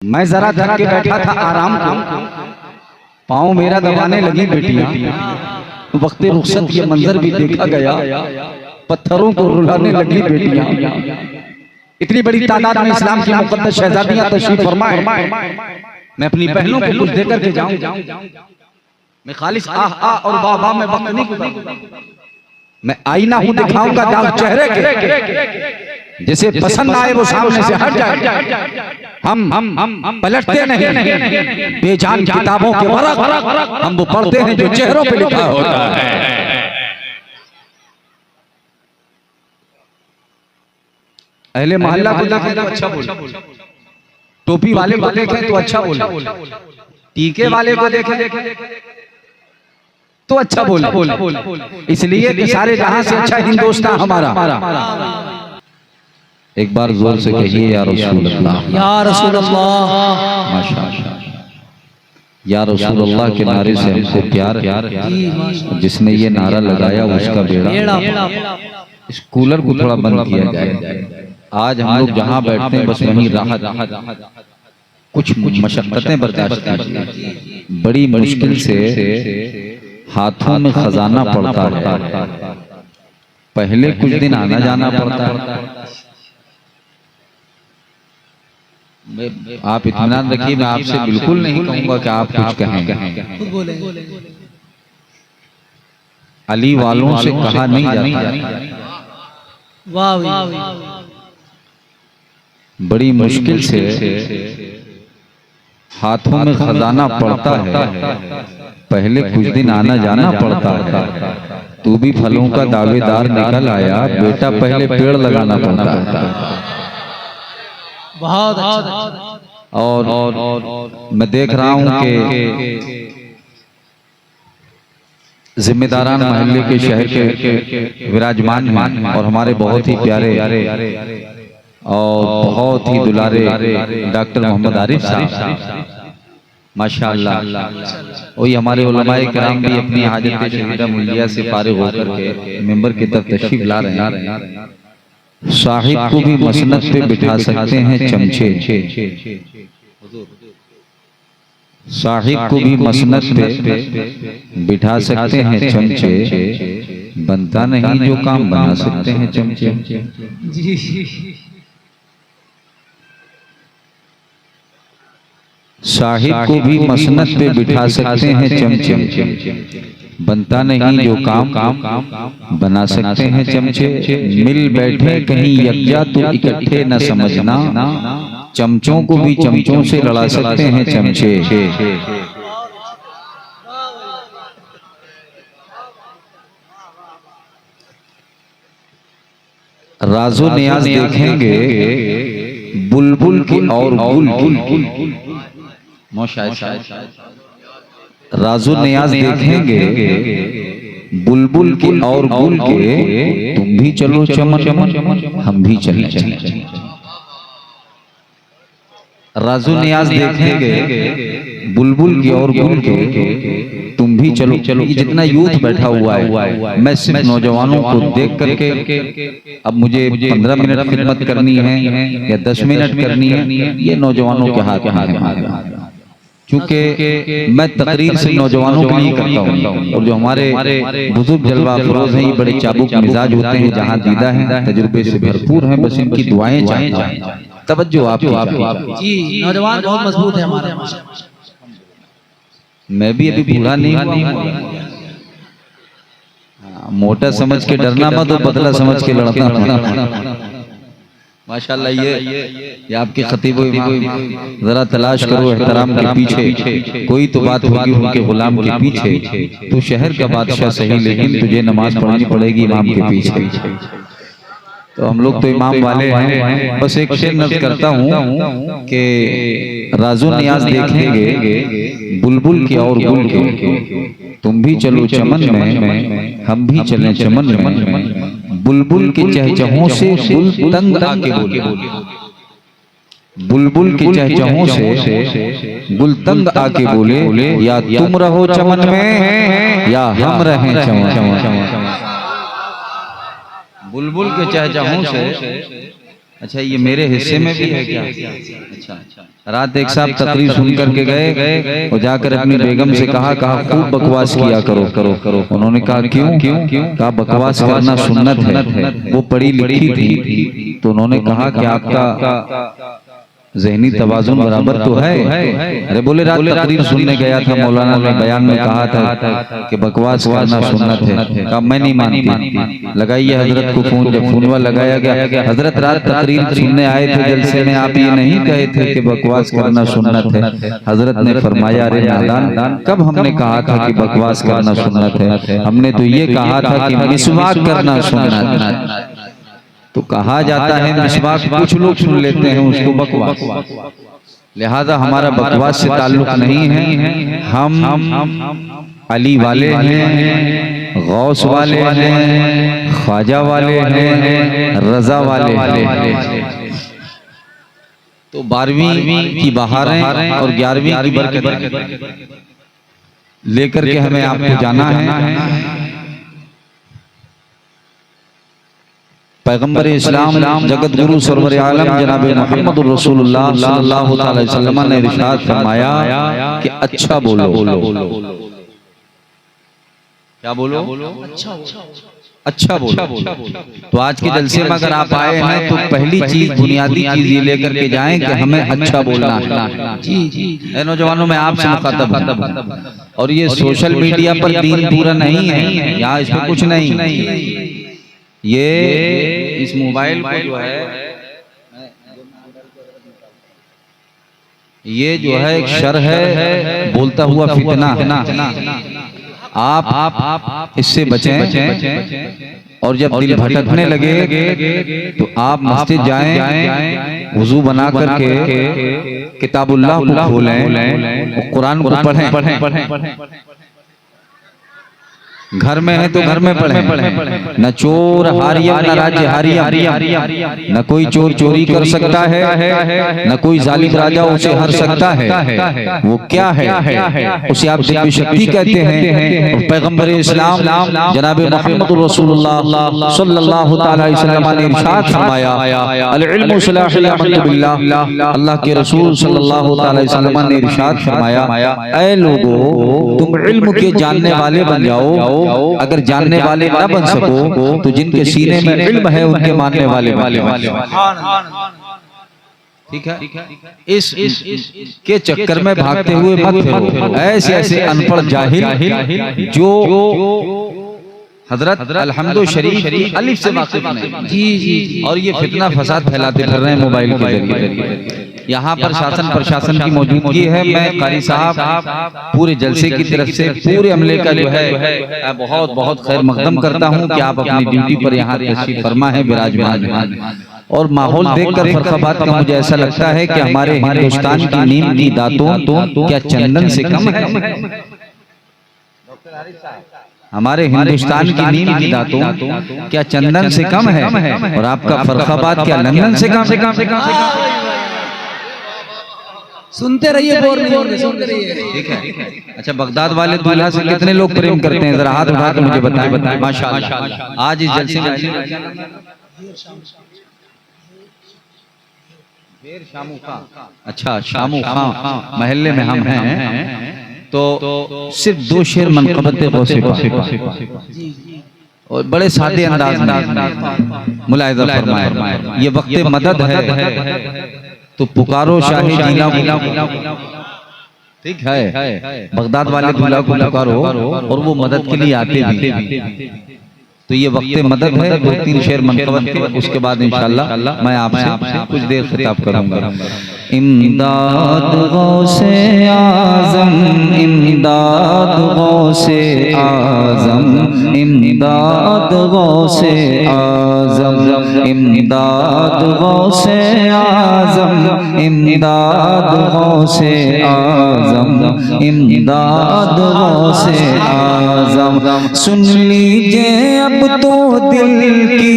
मैं जरा थक के बैठा था आराम को, पाँव मेरा दबाने लगी बेटियां। वक्ते रुखसत ये मंजर भी देखा गया, पत्थरों को रुलाने लगी बेटियां। इतनी बड़ी तादाद में इस्लाम की मुक़द्दस शहजादियां तशरीफ फरमाए, मैं अपनी बहनों को कुछ देकर के जाऊं। मैं खालिस आह आह और वाह वाह में वक्त नहीं गुजारूंगा। मैं आईना हूं, दिखाऊंगा दाग चेहरे के, जिसे पसंद आए वो सामने से हट जाए। हम पलटते नहीं बेजान किताबों के वरक़, हम वो पढ़ते हैं जो चेहरों पे लिखा होता है। अहले मोहल्ला को देखें तो अच्छा बोले, टोपी वाले को देखें तो अच्छा बोले, टीके वाले को देखें तो अच्छा बोले, इसलिए कि सारे जहां से अच्छा हिंदुस्तान हमारा। एक बार जोर से कहिए या रसूल अल्लाह, या रसूल अल्लाह। माशाअल्लाह, या रसूल अल्लाह के नारे से हमको प्यार है। जिसने ये नारा लगाया उसका बेड़ा। इस कूलर को थोड़ा बंद किया जाए। आज हम लोग जहाँ बैठते हैं बस वहीं राहत, कुछ मशक्कतें बर्दाश्त कीजिए। बड़ी मुश्किल से हाथों में खजाना पड़ता है, पहले कुछ दिन आना जाना पड़ता है। आप इत्मीनान रखिए, मैं आपसे बिल्कुल नहीं कहूंगा कि आप कुछ कहें। अली वालों से कहा नहीं जाता। बड़ी मुश्किल से हाथों में खजाना पड़ता है, पहले कुछ दिन आना जाना पड़ता है। तू भी फलों का दावेदार निकल आया, बेटा पहले पेड़ लगाना पड़ता है। बहुत अच्छा। और मैं देख रहा हूं कि जिम्मेदारान महल्ले के शहर के विराजमान हैं और हमारे बहुत ही प्यारे और बहुत ही दुलारे डॉक्टर मोहम्मद आरिफ साहब, माशाअल्लाह। वही हमारे उलमाए किराम भी अपनी हाजत शहीदा मुल्लिया से फारिग होकर के मेंबर की तरफ तशरीफ ला रहे हैं। साहिब को भी मसनद पे बिठा सकते हैं चमचे, साहिब को भी मसनद पे बिठा सकते हैं चमचे, बनता नहीं जो काम बना सकते हैं चमचे। साहिब को भी मसनद पे बिठा सकते हैं चमचे, बनता नहीं जो काम बना सकते हैं चमचे। मिल बैठे कहीं यकजा तो इकट्ठे न समझना, चमचों को भी चमचों से लड़ा सकते हैं चमचे। राजो नियाज देखेंगे बुलबुल की और गुल की, राजो नियाज देखेंगे बुलबुल की और गुल के, तुम भी चलो चमन हम भी चले चले। राजो नियाज देखेंगे बुलबुल की और गुल के, तुम भी चलो चलो। जितना यूथ बैठा हुआ है, मैं सिर्फ नौजवानों को देख करके, अब मुझे 15 मिनट खिदमत करनी है या 10 मिनट करनी है, ये नौजवानों के हाथ है। क्योंकि मैं तकरीर से नौजवानों के लिए करता हूँ, और जो हमारे बुजुर्ग जलवा फरोज हैं, ये बड़े चाबुक मिजाज होते हैं, जहाँ दीदा है, तजुर्बे से भरपूर हैं, बस इनकी दुआएं चाहिए। तवज्जो आपकी जी, नौजवान बहुत मजबूत है हमारे। मैं भी अभी बूढ़ा नहीं हुआ, मोटा समझ के डरना मत और पतला समझ के लड़ना। माशाल्लाह, ये आपके खतीब इमाम, जरा तलाश करो एहतराम के पीछे कोई तो बात होगी उनके गुलाम के पीछे। तो शहर का बादशाह सही, लेकिन तुझे नमाज पढ़नी पड़ेगी इमाम के पीछे। तो हम लोग तो इमाम वाले हैं। बस एक शेर नज़्म करता हूँ कि राजो नियाज देखेंगे बुलबुल की और गुल के, तुम भी चलो चमन में हम भी चलें चमन में। बुलबुल के चहचहों से गुल तंग आके बोले, बुलबुल के चहचहों से गुल तंग आके बोले, या तुम रहो चमन में या हम रहें चमन। बुलबुल के चहचहों से अच्छा, ये मेरे हिस्से में भी है क्या? अच्छा, रात एक साहब तकरीर सुन करके गए और जाकर अपनी बेगम से कहा खूब बकवास किया करो। उन्होंने कहा क्यों? कहा बकवास करना सुन्नत है। वो पढ़ी लिखी थी तो उन्होंने कहा कि आपका ज़हनी तवाज़ुन बराबर तो है। अरे बोले रात तकरीर सुनने गया था, मौलाना ने बयान में कहा था कि बकवास करना सुन्नत है। कहा मैं नहीं मानती। लगाइए हजरत को फोन। जब फोनवा लगाया गया, हजरत रात तकरीर सुनने आए थे जलसे में, आप ये नहीं कहे थे कि बकवास करना सुन्नत है? हजरत ने फरमाया अरे नादान, कब हमने कहा था कि बकवास करना सुन्नत है? हमने तो ये कहा था कि मिसवाक करना सुन्नत। तो कहा जाता है मिसवाक कुछ लोग सुन लेते हैं उसको बकवास, लिहाजा हमारा बकवास से ताल्लुक नहीं है। हम अली वाले हैं, गौस वाले हैं, ख्वाजा वाले हैं, रजा वाले हैं। तो 12वीं की बहारें और 11वीं की बरकतें लेकर के हमें आपको जाना है। पैगंबर इस्लाम जगत गुरु सरवर आलम जनाब मोहम्मद रसूलुल्लाह सल्लल्लाहु अलैहि वसल्लम ने इरशाद फरमाया कि अच्छा बोलो। क्या बोलो? अच्छा बोलो। तो आज के जलसे में अगर आप आए हैं तो पहली चीज, बुनियादी चीज ये लेकर के जाएं कि हमें अच्छा बोलना है। जी नौजवानों में आपसे मुखातब हूं। और ये सोशल मीडिया पर दीन पूरा नहीं है, यहाँ इसमें कुछ नहीं। ये इस मोबाइल को जो है, ये जो है एक शर है, बोलता हुआ फितना। आप इससे बचें। और जब दिल भटकने लगे तो आप मस्जिद जाएं, वुजू बना करके किताबुल्लाह को खोलें, कुरान को पढ़ें। घर में है तो घर में पढ़ें। न चोर हारियम न राज्य हारियम, न कोई चोर चोरी कर सकता है, न कोई जालिम राजा उसे हर सकता है। वो क्या है? उसे आप दिव्य शक्ति कहते हैं। और पैगंबर इस्लाम जनाब मोहम्मद रसूलुल्लाह सल्लल्लाहु अलैहि वसल्लम ने इरशाद फरमाया अल इल्मु सलाहुल अमल बिल्लाह। अल्लाह के रसूल सल्लल्लाहु अलैहि वसल्लम ने इरशाद फरमाया ऐ लोगों, तुम इल्म के जानने वाले बन जाओ। अगर जानने वाले ना बन सको तो जिनके सीने में इल्म है उनके मानने वाले बन जाओ। ठीक है? इस के चक्कर में भागते हुए मत फिरो। ऐसे अनपढ़ जाहिल जो हजरत अल्हम्दु शरीफ अलिफ से वाकिफ नहीं। जी। और ये फितना फसाद फैलाते फिर रहे हैं मोबाइल के जरिए। यहाँ पर शासन प्रशासन की मौजूदगी है। मैं कारी साहब पूरे जलसे की तरफ से पूरे अमले का जो है बहुत बहुत खैर मकदम करता हूँ कि आप अपनी ड्यूटी पर यहाँ तशरीफ फरमा है, विराजमान हैं। और माहौल देखकर फर्खाबाद का मुझे ऐसा लगता है कि हमारे हिंदुस्तान की नीम की दातों क्या चंदन से कम है? हमारे हिंदुस्तान की नीम की दातों क्या चंदन से कम है? और आपका फर्खाबाद क्या लंदन से कम? सुनते रहिए, बोर नहीं होंगे, सुनते रहिए। ठीक है। अच्छा, बगदाद वाले दूल्हा से कितने लोग प्रेम करते हैं? जरा हाथ उठा के मुझे बताएं। माशाअल्लाह। आज इस जलसे में शामू खां, अच्छा शामू खां महल्ले में हम हैं तो सिर्फ 2 शेर मनक़बत गौसे और बड़े सादे अंदाज में मुलाहिज़ा फरमाया। ये वक्त मदद है तो पुकारो शाही जीना। ठीक है, बगदाद वाले दूल्हा को पुकारो और वो मदद के लिए आते भी। तो ये वक्त मदद है। 2-3 शेर मनक़बत के, उसके बाद इंशाअल्लाह मैं आपसे कुछ देर खिताब करूंगा। इमदाद गौसे आज़म, इमदाद गौसे आज़म, इमदाद गौसे आज़म, इमदाद गौसे आज़म, इमदाद गौसे आज़म, इमदाद गौसे आज़म। सुन लीजिए अब तो दिल की,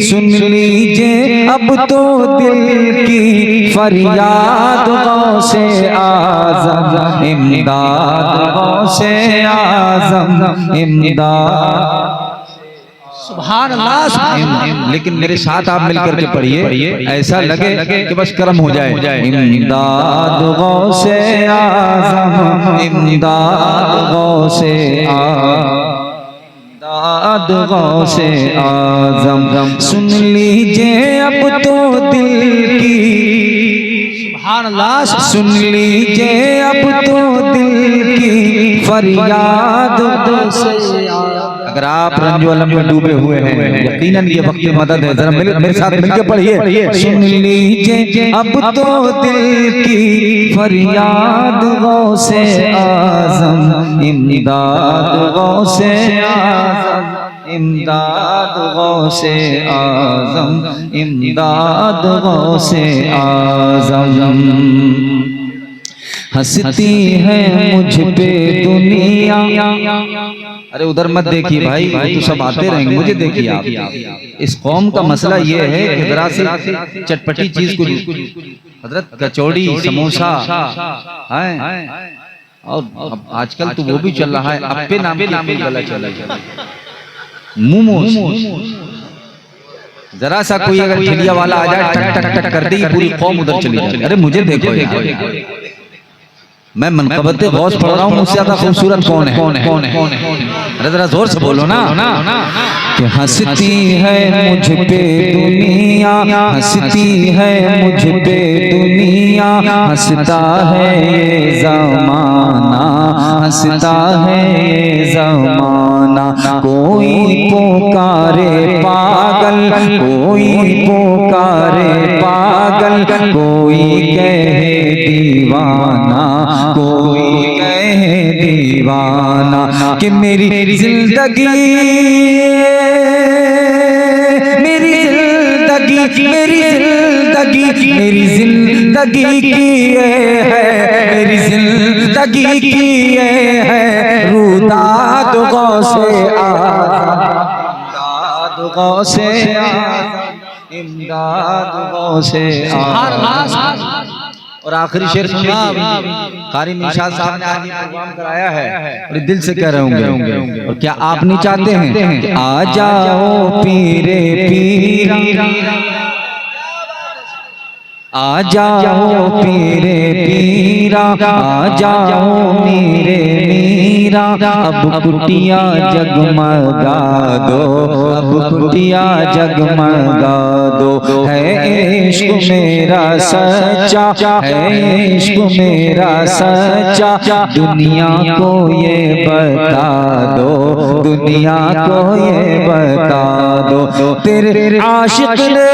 सुन लीजिए अब तो दिल की फरियाद गौसे आज़म, इमदाद गौसे आज़म, इमदाद। सुभान अल्लाह। लेकिन मेरे साथ आप मिलकर के पढ़िए, ऐसा लगे कि बस कर्म हो जाए। इमदाद गौसे आज़म, इमदाद गौसे इमदाद गौसे आज़म, सुन लीजिए अब तो दिल की, सुभान अल्लाह। सुन लीजिए अब तो दिल की फरियाद। अगर आप रंजो अलम में डूबे हुए हैं, यकीनन ये वक्त की मदद है। जरा मेरे साथ मिलके पढ़िए, सुन लीजिए अब तो दिल की फरियाद गौसे आज़म, इमदाद गौसे आज़म, इमदाद गौसे आज़म, इमदाद गौसे आज़म। हंसती है मुझ पे दुनिया, अरे उधर मत देखिए भाई, तो सब आते रहेंगे, मुझे देखिए आप। इस कौम का मसला ये है कि जरा से चटपटी चीज को, हजरत कचौड़ी समोसा है, और आजकल तो वो भी चल रहा है, अप्पे नाम पे गला चला, मोमोज। जरा सा कोई अगर ठेलिया वाला आ जाए, टक टक टक कर दी, पूरी कौम उधर चली जाती। अरे मुझे देखो यार, मैं मनकबते गौस पढ़ रहा हूँ, मुझसे ज्यादा खूबसूरत कौन है? अरे जरा जोर से बोलो ना। कि हंसती है मुझ पे दुनिया, हंसती है मुझ पे दुनिया, हंसता है ये ज़माना, हंसता है ये ज़माना। कोई पुकारे पागल, कोई पुकारे पागल, कोई कहे दीवाना, कोई कहे दीवाना। कि मेरी जिंदगी, मेरी जिंदगी, मेरी जिंदगी, मेरी जिंदगी की ये है, मेरी जिंदगी की ये है रुदाद गौसे आज़म, इमदाद गौसे आज़म, इमदाद गौसे आज़म। और आखिरी शेर सुनिए, कारी निशाद साहब ने आज प्रोग्राम कराया है, और दिल से कह रहे होंगे, और क्या आप नहीं चाहते हैं कि आ जाओ पीरे पीरा, आ जाओ पीरे पीरा, आ जाओ मीरे मीरा। अब कुटिया जगमगा दो, अब कुटिया जगमगा दो। है इश्क मेरा सच्चा, है इश्क मेरा सच्चा, दुनिया को ये बता दो, दुनिया को ये बता दो। तेरे आशिक ने,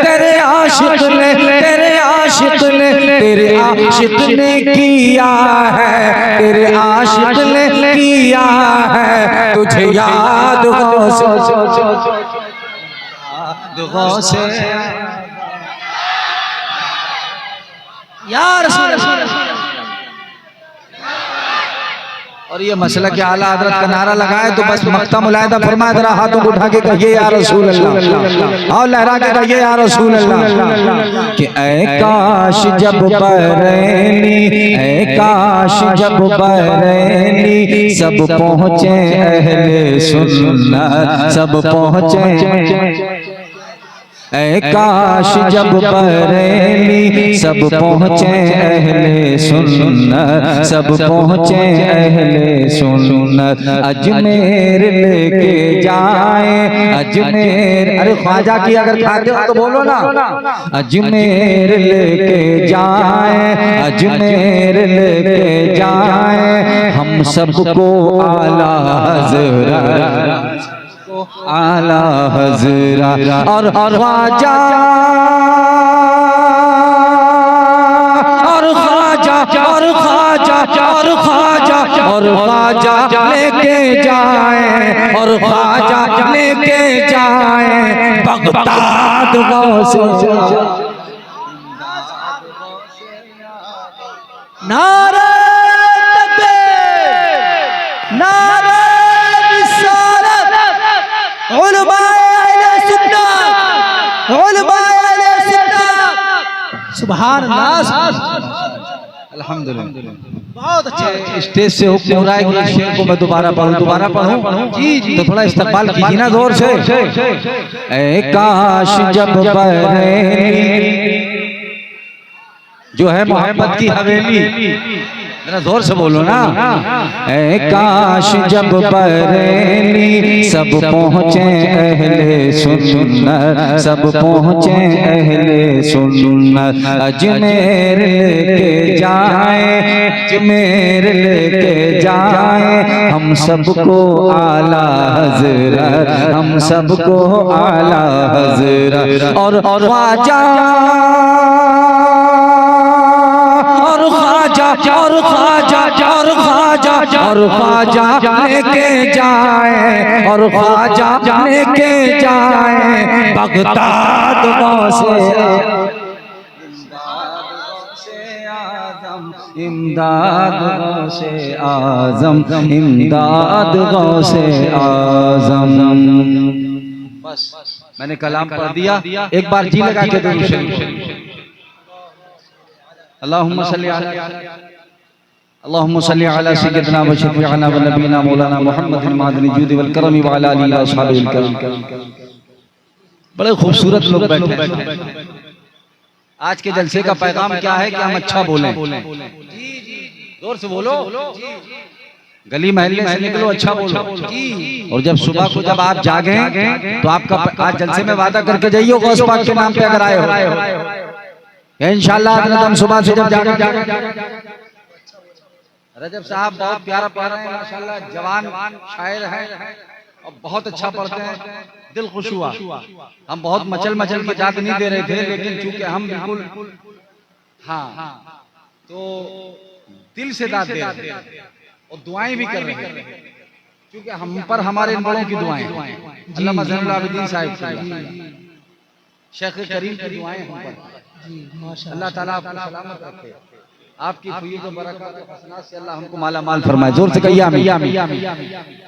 तेरे आशिक ने, तेरे आशिक ने किया है, तेरे आशिक ने किया है तुझे याद गौसे यार। और ये मसला के आला हजरत का नारा लगाए तो बस मक्ता मुलायदा फरमाए, जरा हाथों को उठा के कहिए या रसूल अल्लाह, और लहरा के कहिए या रसूल अल्लाह। कि ऐ काश जब बरेली, ऐ काश जब बरेली, सब पहुँचे अहले सुन्नत, सब पहुँचे। ऐ काश जब बरेली, सब पहुँचे अहले सुन्नत, सब पहुँचे अहले सुन्नत। अजमेर लेके जाए, अजमेर, अरे ख्वाजा की अगर खाते हो तो बोलो ना। अजमेर लेके जाए, अजमेर लेके जाए, हम सबको आला हज़रत, आला हज़रत। और ख्वाजा, और ख्वाजा, और ख्वाजा, और ख्वाजा, और ख्वाजा लेके जाए, और ख्वाजा लेके जाए बगदाद गौसे। नारे तकबीर, नारे रिसालत, उलमाए अहले सुन्नत, उलमाए अहले सुन्नत। सुभान अल्लाह। अल्हम्दुलिल्लाह। बहुत अच्छे स्टेज से हुक्म हो रहा है कि इस शेर को मैं दोबारा पढ़ूं जी जी, तो थोड़ा इस्तकबाल कीजिए ना जोर से। ए काश जब बरेली जो है मोहब्बत की हवेली, जरा जोर से बोलो ना। ए काश जब बरेली सब पहुँचे अहले सुन्नत, सब पहुँचे अहले सुन्नत, अजमेर लेके जाए, अजमेर लेके जाए हम सबको आला हज़रत, हम सबको आला हज़रत। और ख्वाजा और ख्वाजा लेके जाए, और ख्वाजा लेके जाए बगदाद इमदाद गौसे आजम, इमदाद गौसे आजम। बस मैंने कलाम पढ़ दिया, एक बार जी लगा के दुरूद शरीफ। अल्लाहुम्मा सल्ली अला सय्यिदिना व शफीअना व नबीना मौलाना मुहम्मद मादनी जूद वल करम व अला आलिहि व अस्हाबिल किराम। बड़े खूबसूरत लोग बैठे हैं। आज के जलसे का पैगाम क्या है कि हम अच्छा बोलें। जोर से बोलो, गली महल्ले से निकलो, अच्छा बोलो। और जब सुबह को जब आप जागे तो आपका आज जलसे में वादा करके जाइए गौस पाक के नाम पे अगर आए हो इंशाअल्लाह सुबह से जब जागे। रजब साहब बहुत प्यारा पढ़ रहे हैं माशाल्लाह, जवान शायर हैं और बहुत अच्छा पढ़ते हैं, दिल खुश हुआ। हम बहुत मचल के जात नहीं दे रहे थे, लेकिन चूंकि हम बिल्कुल हाँ तो दिल से दाद दे रहे हैं और दुआएं भी कर रहे हैं, क्योंकि हम पर हमारे इन बड़ों की दुआएं, अल्लामा ज़ैनुल आबिदीन साहिब शेख करीम की दुआएं हम पर। अल्लाह ताला आपको सलामत रखे, आपकी फैज़ और बरकत और हसनात से अल्लाह हमको माला माल फरमाए। जोर से कहिए आमीन।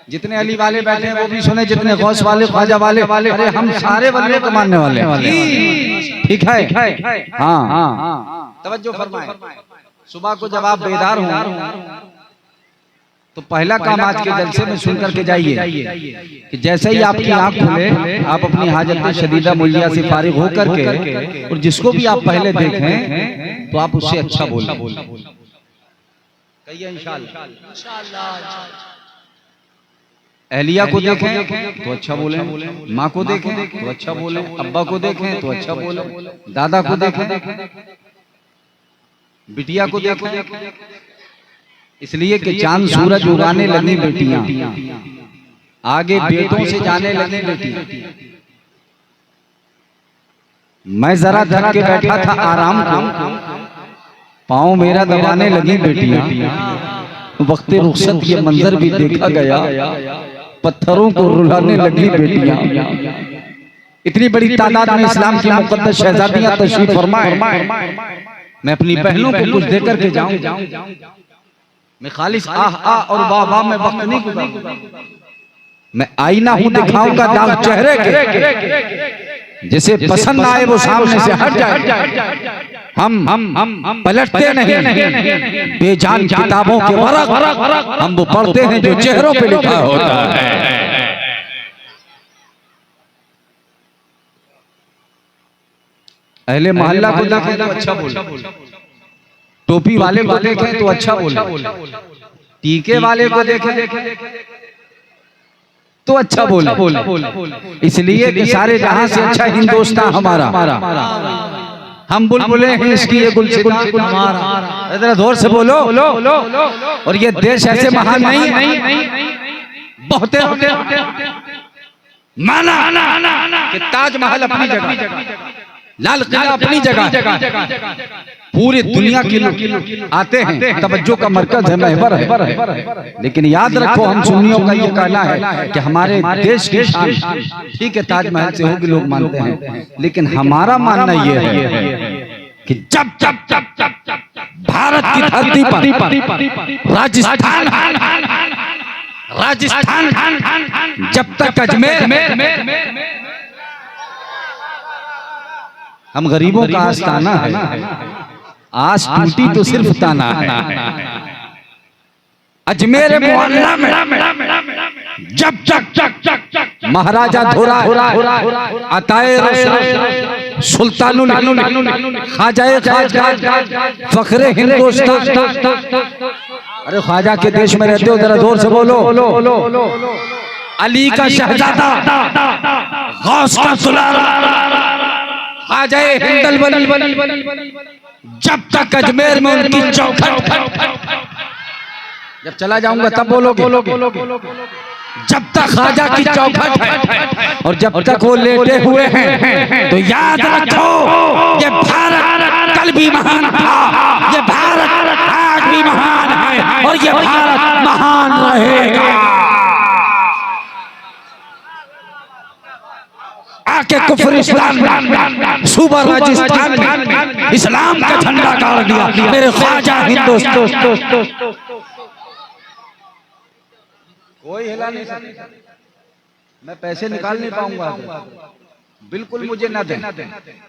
जितने अली वाले बैठे हैं वो भी सुने, जितने गौस वाले ख्वाजा वाले, अरे हम सारे वलियों को मानने वाले हैं, ठीक है। हाँ तवज्जो फरमाए। सुबह को जब आप बेदार हो तो पहला काम आज के जलसे में सुन करके जाइए कि जैसे ही आपकी आंख खुले आप अपनी हाजत शदीदा मुलिया से फारिग हो करके, और जिसको भी आप पहले देखें तो आप उससे अच्छा बोलें। कहिए इंशाअल्लाह। अहलिया को देखें तो अच्छा बोलें, माँ को देखें तो अच्छा बोलें, अब्बा को देखें तो अच्छा बोलें, दादा को देखें, बिटिया को देखें, इसलिए कि चांद सूरज उगाने लगी बेटियां, आगे बेटों से जाने लगी बेटियां। मैं जरा धर के बैठा था आराम को, पाँव मेरा दबाने लगी बेटियां, वक्त रुखसत ये मंजर भी देखा गया, पत्थरों को रुलाने लगी बेटियां। इतनी बड़ी तादाद में इस्लाम की मुक़द्दस शहजादियां तशरीफ फरमाए, मैं अपनी बहनों को कुछ देकर के जाऊं, मैं खालिस आह और वाह वाह में वक्त नहीं गुजारूंगा। मैं आईना हूं, दिखाऊंगा दाग चेहरे के, जिसे पसंद आए वो सामने से हट जाए। हम पलटते नहीं, बेजान किताबों के वरक़ हम वो पढ़ते हैं जो चेहरों पे लिखा होता है। अहले मोहल्ला को देखें तो अच्छा बोलो, टोपी वाले को देखें तो अच्छा बोले, टीके वाले को देखें तो अच्छा बोले, इसलिए कि सारे जहां से अच्छा हिंदुस्तान हमारा, हम बुलबुलें हैं इसकी ये गुलसितान हमारा। जरा जोर से बोलो। और ये देश ऐसे महान नहीं है, बहुत माना कि ताजमहल अपनी जगह, लाल किला अपनी जगह, पूरी दुनिया के लोग आते हैं, तवज्जो का मरकज है, महवर है। लेकिन याद रखो हम सुन्नियों का ये कहना है कि हमारे देश की शान ठीक है ताजमहल से होगी, लोग मानते हैं, लेकिन हमारा मानना ये है कि जब भारत की धरती पर राजस्थान जब तक अजमेर हम गरीबों का आस्थाना है, आस टूटी तो सिर्फ ताना है। अजमेर मोहल्ला में जब तक महाराजा धोरा अताए सुल्तानुल ख्वाजाए फखरे हिंदुस्तान। अरे ख्वाजा के देश में रहते हो, जरा जोर से बोलो। अली का शहजादा गौस का दुलारा ख्वाजाए हिंदुल, जब तक अजमेर में उनकी चौखट, जब चला जाऊंगा तब बोलोगे। जब तक ख्वाजा की चौखट है और जब तक वो लेटे हुए हैं, तो याद रखो ये भारत कल भी महान था, ये भारत आज भी महान है और ये भारत महान रहेगा। आके कुफरिस्तान सूबा राजस्थान में इस्लाम का झंडा गाड़ दिया मेरे ख्वाजा हिंदुस्तान। कोई हिला नहीं सकता। मैं पैसे निकाल नहीं पाऊंगा, बिल्कुल मुझे ना दें।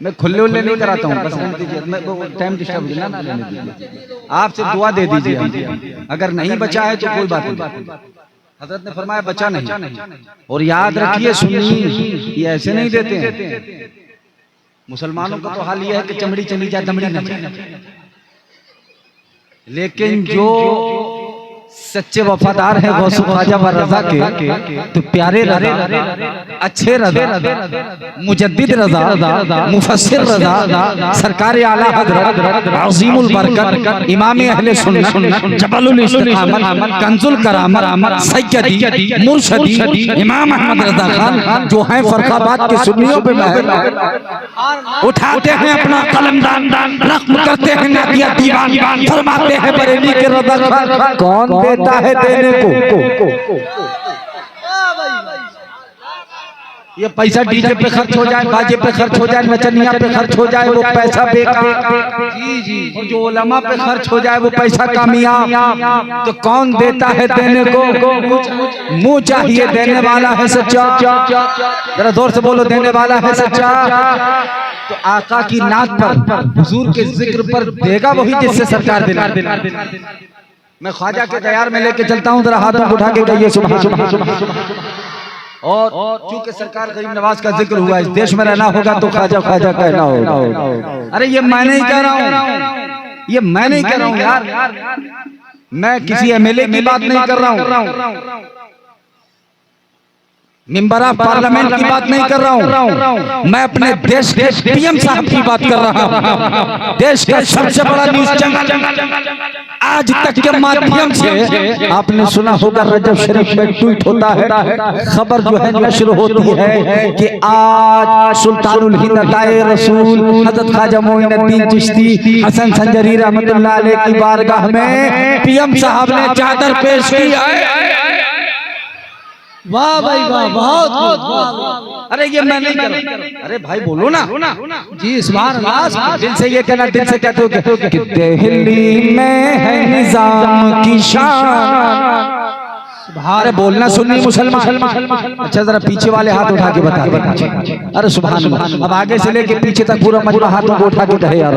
मैं खुले उल्ले नहीं कराता हूँ, बस दीजिए, मैं टाइम डिस्टर्ब ना लेने दीजिए। आप सिर्फ दुआ दे दीजिए, अगर नहीं बचा है तो कोई बात नहीं। हजरत ने फरमाया बचा नहीं। और याद रखिए सुन्नी ये ऐसे नहीं देते हैं। मुसलमानों का तो हाल यह है कि चमड़ी चली जाए दमड़ी न जाए, लेकिन जो सच्चे वफादार हैं गौस ख्वाजा व रजा के, तो प्यारे रजा, अच्छे रजा, मुजद्दिद रजा, मुफस्सिर रजा, सरकार आला हज़रत अज़ीमुल बरकत, इमाम अहले सुन्नत, जबलुल इस्तिक़ामत, कंजुल करामत, सैयदी मुर्शदी इमाम अहमद रजा खान, जो हैं फरखाबाद के सुन्नियों पे महल, उठाते हैं अपना कलमदान, रख्म करते हैं नादिया दीवान, फरमाते हैं बरेली के रजा खान कौन देता है देने को। ये पैसा डीजे पे खर्च हो जाए, बाजे पे खर्च हो जाए, नचनिया पे खर्च हो जाए, वो पैसा बेकार। जी, जो उलमा पे खर्च हो जाए वो पैसा कामयाब। तो कौन देता है देने को? मुंह चाहिए, देने वाला है सच्चा। जरा जोर से बोलो, देने वाला है सच्चा। तो आका की नात पर, हुजूर के जिक्र पर देगा वही जिससे सरकार दिला। मैं ख्वाजा के तैयार में लेके चलता हूँ, जरा हाथों को उठा के कहिए सुभान सुभान। और चूंकि सरकार गरीब नवाज का जिक्र हुआ, इस देश में रहना होगा तो ख्वाजा ख्वाजा कहना होगा। अरे ये मैं नहीं कह रहा हूँ, ये मैं नहीं कह रहा हूँ यार, मैं किसी एमएलए की बात नहीं कर रहा हूँ, मेंबर ऑफ पार्लियामेंट की बात नहीं कर रहा हूँ, मैं अपने देश के पीएम साहब की बात कर रहा हूँ। देश का सबसे बड़ा न्यूज चैनल आज तक के माध्यम से आपने सुना होगा, रजब शरीफ में ट्वीट होता है, खबर जो है नशर होती है कि आज सुल्तानुल हिंद अताए रसूल हजरत ख्वाजा मोइनुद्दीन चिश्ती हसन संजरी रहमतुल्लाह अलैह की बारगाह में पीएम साहब ने चादर पेश की है। वाह भाई वाह, बहुत। अरे ये मैं नहीं कर रहा। अरे भाई बोलो ना जी, सुभान अल्लाह। दिल से ये कहना, दिल से कहते हो कि दिल्ली में है निजाम की शान। अरे बोलना सुन्नी मुसलमान। अच्छा जरा पीछे वाले हाथ उठा के बता। अरे सुभान अल्लाह। अब आगे से लेके पीछे तक पूरा मजमा हाथों को उठा के कहे यार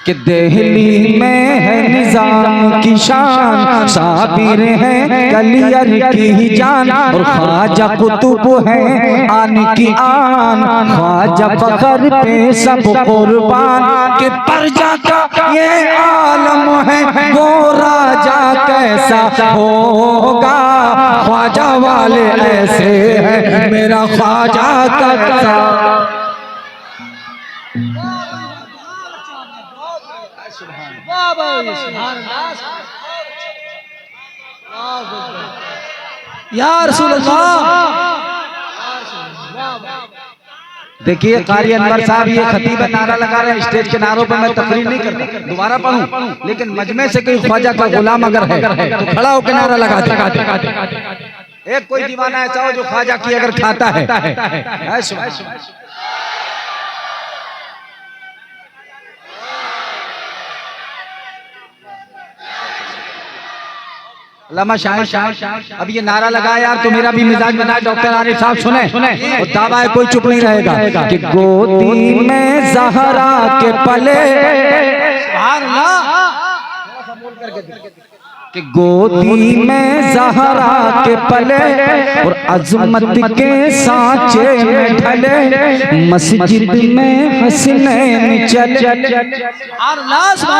कि दिल्ली में है निजाम की शान, साबिर है कलियर की जान, और ख्वाजा कुतुब है आन की आन, ख्वाजा फखर पे सब कुर्बान, के प्रजा का ये आलम है वो राजा कैसा होगा, ख्वाजा वाले ऐसे हैं मेरा ख्वाजा कैसा। या रसूल अल्लाह। देखिए कारी अनवर साहब ये खतीब नारा लगा रहे हैं, स्टेज के नारों पर मैं तकरीर नहीं करता, दोबारा पढ़ूं, लेकिन मजमे से कोई ख्वाजा का गुलाम अगर है तो खड़ा होकर नारा लगा दे। एक कोई दीवाना ऐसा हो जो ख्वाजा की अगर खाता है। अल्लामा शाह अब ये नारा लगा यार तो मेरा भी मिजाज बना। डॉक्टर आरिफ साहब सुने, और दावा है कोई चुप नहीं रहेगा कि गोदी में ज़हरा के पले सुभान अल्लाह। कि गोदी में ज़हरा के पले और अजमत के सांचे में ढले, मस्जिद में हसनैन चले,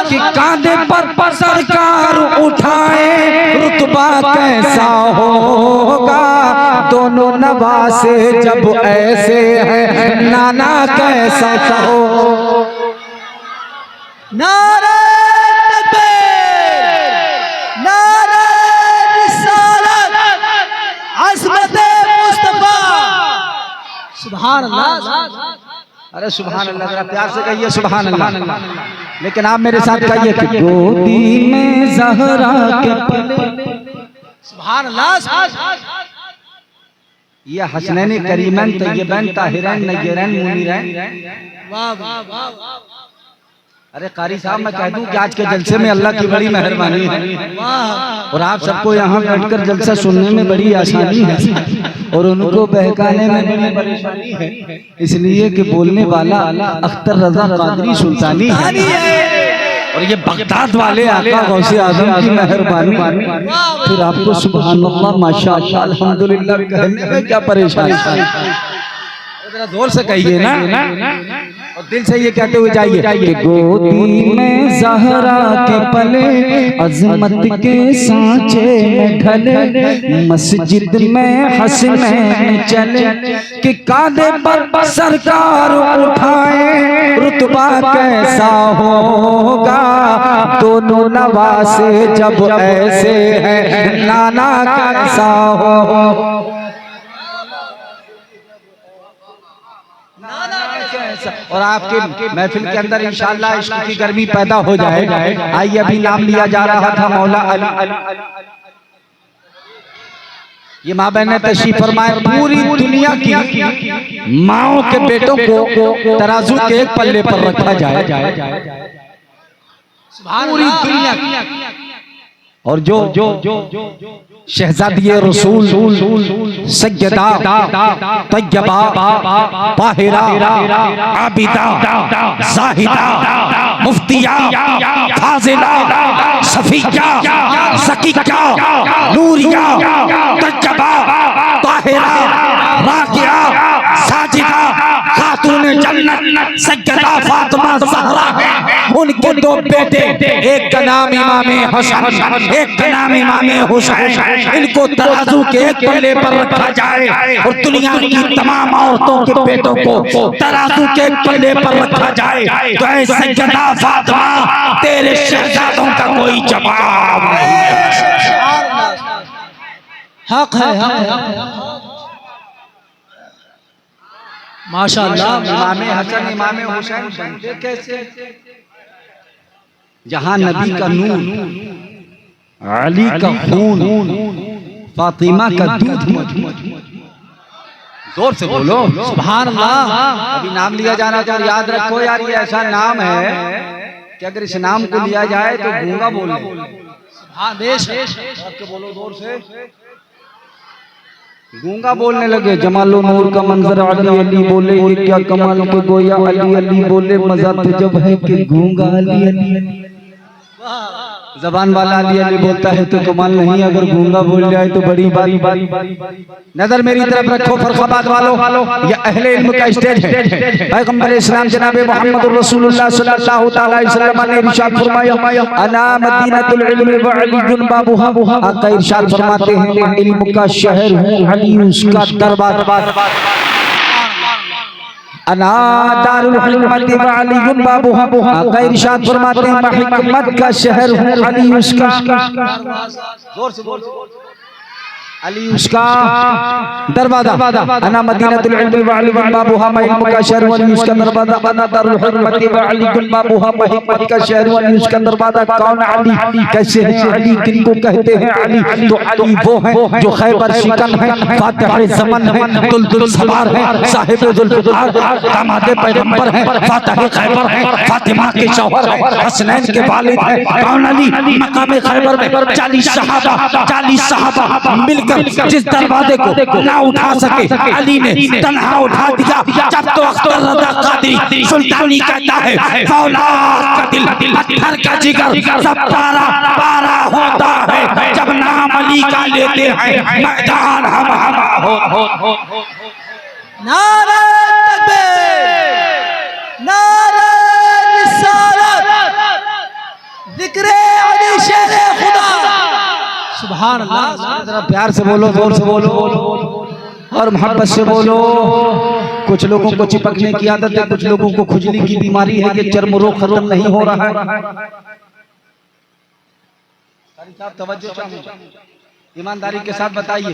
कि कांधे पर सरकार उठाए, रुतबा कैसा होगा दोनों नवासे जब ऐसे हैं, नाना कैसा हो। नारे तकबीर, नारे रिसालत, अज़मत मुस्तफा। सुभान अल्लाह। अरे सुभान अल्लाह, जरा प्यार से कहिए सुभान अल्लाह। लेकिन आप मेरे साथ कहिए कि गोदी में ज़हरा के पले। सुभान अल्लाह। ये हसनैन करीमैन तय्यबैन ताहिरैन नय्यरैन मुनीरैन। वाह वाह वाह। अरे कारी साहब, मैं कह दूं कि आज के जलसे में अल्लाह की बड़ी मेहरबानी है, और आप सबको यहाँ बैठकर जलसा सुनने में बड़ी आसानी है, और उनको बहकाने में बड़ी परेशानी है, इसलिए कि बोलने वाला अख्तर रजा कादरी सुल्तानी है, और ये बगदाद वाले आका गौसे आजम की मेहरबानी। फिर आपको सुभान अल्लाह माशाअल्लाह अल्हम्दुलिल्लाह कहने में क्या परेशानी है। जरा जोर से कहिए ना, और दिल से ये कहते हुए जाइए कि गोदी में ज़हरा के पले, अज़मत के सांचे में ढले, मस्जिद में हसनैन चले, कि कांधे पर सरकार उठाए, रुतबा कैसा होगा दोनों नवासे जब ऐसे हैं, नाना कैसा हो। और आपके महफिल के अंदर इंशाअल्लाह इश्क की गर्मी पैदा हो जाए। आइए, अभी नाम लिया जा रहा था मौला अली। ये माँ बहन ने तशरीफ फरमाए, पूरी दुनिया की माओं के बेटों को तराजू के एक पल्ले पर रखा जाए, पूरी दुनिया की। और जो शहजादी रसूल सैयदा तय्यबा ताहिरा आबिदा ज़ाहिदा मुफ्तिया फाज़िला सफिया ज़किया नूरिया तय्यबा ताहिरा राकिया साजिदा खातून जन्नत सैयदा फातिमा ज़हरा है। उनके दो बेटे, एक का नाम इमाम हसन, एक का नाम इमाम हुसैन। इनको तराजू के एक पल्ले पर रखा जाए, और दुनिया की तमाम औरतों के बेटों को तराजू के एक पल्ले पर रखा जाए, तो ऐ सैयदा फातिमा तेरे शहजादों का कोई जवाब नहीं है। हक है। माशाअल्लाह। इमाम हसन इमाम हुसैन बनते कैसे? जहां नबी का नूर, अली का खून, फातिमा का दूध। जोर से बोलो सुभान अल्लाह। अभी नाम लिया जाना था, याद रखो यार, ये ऐसा नाम है कि अगर इस नाम को लिया जाए तो गूंगा बोले। हाँ बेश, बोलो जोर से। गूंगा बोलने लगे, जमालो नूर का मंजर अली अली बोले, ये क्या कमाल के गोया अली अली बोले, मजा तो जब है कि गूंगा अली अली। जबान वाला अली अली बोलता है तो कमाल नहीं, अगर गूंगा बोल जाए तो बड़ी बारी बारी। नजर मेरी तरफ रखो फरखाबाद वालों, ये अहले इल्म का स्टेज है। पैगंबर इस्लाम जनाब मोहम्मद रसूलुल्लाह सल्लल्लाहु अलैहि वसल्लम ने इरशाद फरमाया, अना मदीनतुल इल्म व अली बाबुहा। आका इरशाद फरमाते हैं, मैं इल्म का शहर हूँ, अली उसका दरबार। अना दारुल हिकमत व अली बाबुहा। आका इरशाद फरमाते हैं, मैं हिकमत का शहर हूँ, अली उसका। जोर से बोल, अली उसका दरवाजा। अना मदीनतुल इल्म व अली बाबुहा, मैं इल्म का शहर अली उसका दरवाजा। अना दारुल हिकमत व अली बाबुहा, मैं हिकमत का शहर अली उसका दरवाजा। कौन अली? कैसे है अली? किनको कहते हैं अली? तो अली वो है जो खैबर शिकन है, फातिह ज़मन है, दुलदुल सवार है, साहिब जुल्फ़िकार, दामाद पैगंबर है, फातिह खैबर है, फातिमा के शौहर है, हसनैन के वालिद है। कौन अली? मकाम खैबर में 40 सहाबा मिल मिलकर जिस दरवाजे को ना उठा सके अली ने तन्हा उठा दिया। जब तो अख्तर रज़ा कादरी सुल्तानी कहता है फौलाद का दिल पत्थर का जिगर सब पारा पारा होता है जब नाम अली का लेते हैं मैदान हम हो। नारा तकबीर, नारा रिसालत, जिक्रे अली शेर खुदा। सुभान अल्लाह। जरा प्यार से बोलो, जोर से बोलो और मोहब्बत से बोलो। कुछ लोगों को चिपकने की आदत है, कुछ लोगों को खुजली की बीमारी है कि चर्म रोग खत्म नहीं हो रहा है। ईमानदारी के साथ बताइए।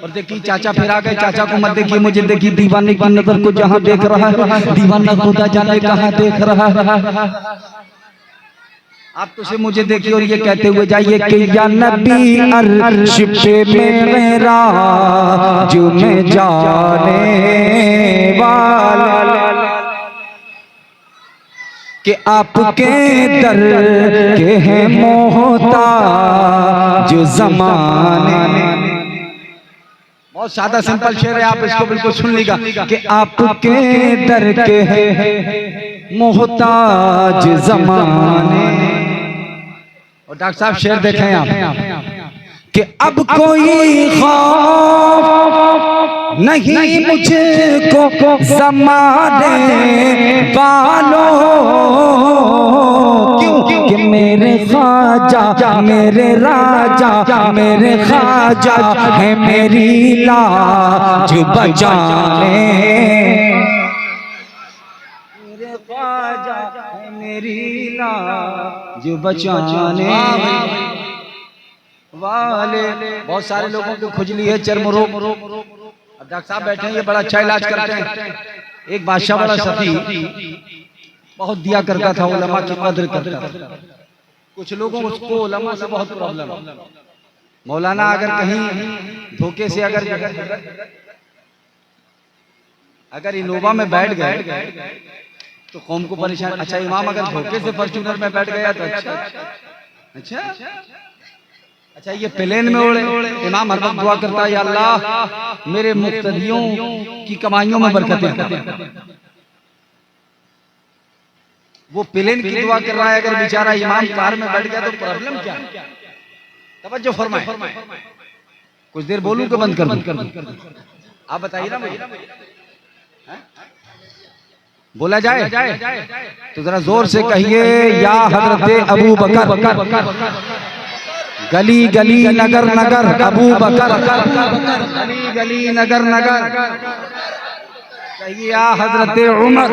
और देखिए चाचा फिर आ गए, चाचा को मत देखिए, मुझे देखिए। दीवाने की नजर को जहाँ देख रहा है दीवाना खुदा जाने कहाँ देख रहा है। आप तो से मुझे देखिए और ये कहते हुए जाइए कि या नबी अर्श पे मेरा जो मैं जाने वाला कि आपके दर के हैं मोहताज जमाने। बहुत सादा सिंपल शेर है, आप इसको बिल्कुल सुन लीजिएगा कि आपके दर के हैं मोहताज जमाने। और डॉक्टर साहब शेर देखें आप कि अब कोई खौफ नहीं मुझको ज़माने वालों, क्यों कि मेरे ख्वाजा मेरे राजा मेरे ख्वाजा है मेरी लाज बचाने। मेरे ख्वाजा है मेरी लाज बचाने वाले। बहुत सारे लोगों को खुजली है, चर्म रोग। अब डॉक्टर साहब बैठे हैं, ये बड़ा अच्छा इलाज करते हैं। एक बादशाह बड़ा सफी बहुत दिया करता था, उलमा की कदर करता था। कुछ लोगों को उलमा से बहुत प्रॉब्लम है। मौलाना अगर कहीं धोखे से अगर इनोवा में बैठ गए तो कौम को परेशान। अच्छा इमाम अगर धोखे से फॉर्च्यूनर में बैठ गया तो अच्छा अच्छा ये प्लेन में उड़े। इमाम हर वक्त दुआ करता है या अल्लाह मेरे मुक्तदियों की कमाइयों में बरकतें। वो प्लेन की दुआ कर रहा है, अगर बेचारा इमाम कार में बैठ गया तो प्रॉब्लम क्या है? तवज्जो फरमाए। कुछ देर बोलूं तो बंद कर दूं? आप बताइए ना। बोला जाए तो जरा जोर से कहिए या हजरत अबू बकर। गली गली नगर नगर अबू बकर, गली गली नगर नगर। कहिए या हजरत उमर,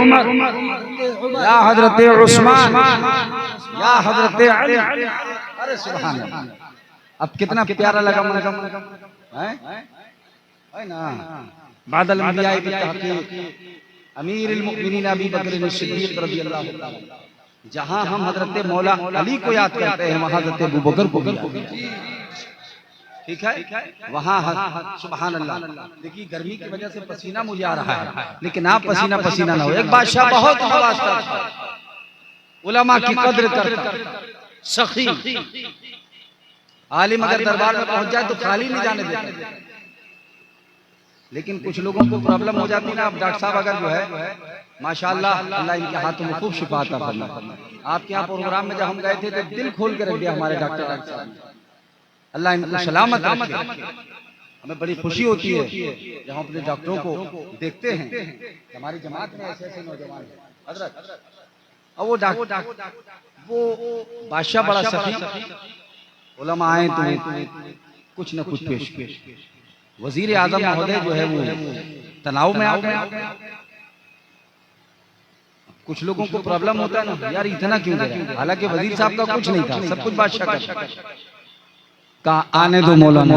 या हजरत उस्मान, या हजरत अली। अरे सुभान अल्लाह। अब कितना प्यारा लगा मन है ना। बादल अंबिया की तहकीक अमीरुल मुमिनीन अबू बकर सिद्दीक रज़ियल्लाहु ताला। जहां हम हजरत मौला अली को याद करते हैं वहां हजरत अबू बकर को भी। ठीक है, वहां सुभान अल्लाह। देखिए गर्मी की वजह से पसीना मुझे आ रहा है, लेकिन आप पसीना पसीना ना हो। एक बादशाह बहुत नवाजता था, उलमा की कद्र करता, सखी आलिम अगर दरबार में पहुंच जाए तो खाली नहीं जाने देता। लेकिन कुछ लोगों को प्रॉब्लम हो जाती ना। अब डॉक्टर साहब अगर जो है माशाअल्लाह अल्लाह इनके हाथों में खूब शिफा अता फरमाए। आपके यहाँ प्रोग्राम में जब हम गए थे तो दिल खोल के रख दिया हमारे डॉक्टर साहब। अल्लाह इनको सलामत रखे। हमें बड़ी खुशी होती है जब हम अपने डॉक्टरों को देखते हैं। हमारी जमात में ऐसे ऐसे नौजवान हजरत, और वो डॉक्टर वो बादशाह बड़ा सफी उलमा आए तो कुछ न कुछ पेश। वजीर आजम महोदय जो है वो तनाव में आ गए। कुछ लोगों को प्रॉब्लम होता है ना, यार इतना क्यों दे रहा है? हालांकि वजीर साहब का कुछ नहीं था, सब कुछ बादशाह का। आने दो मौलाना।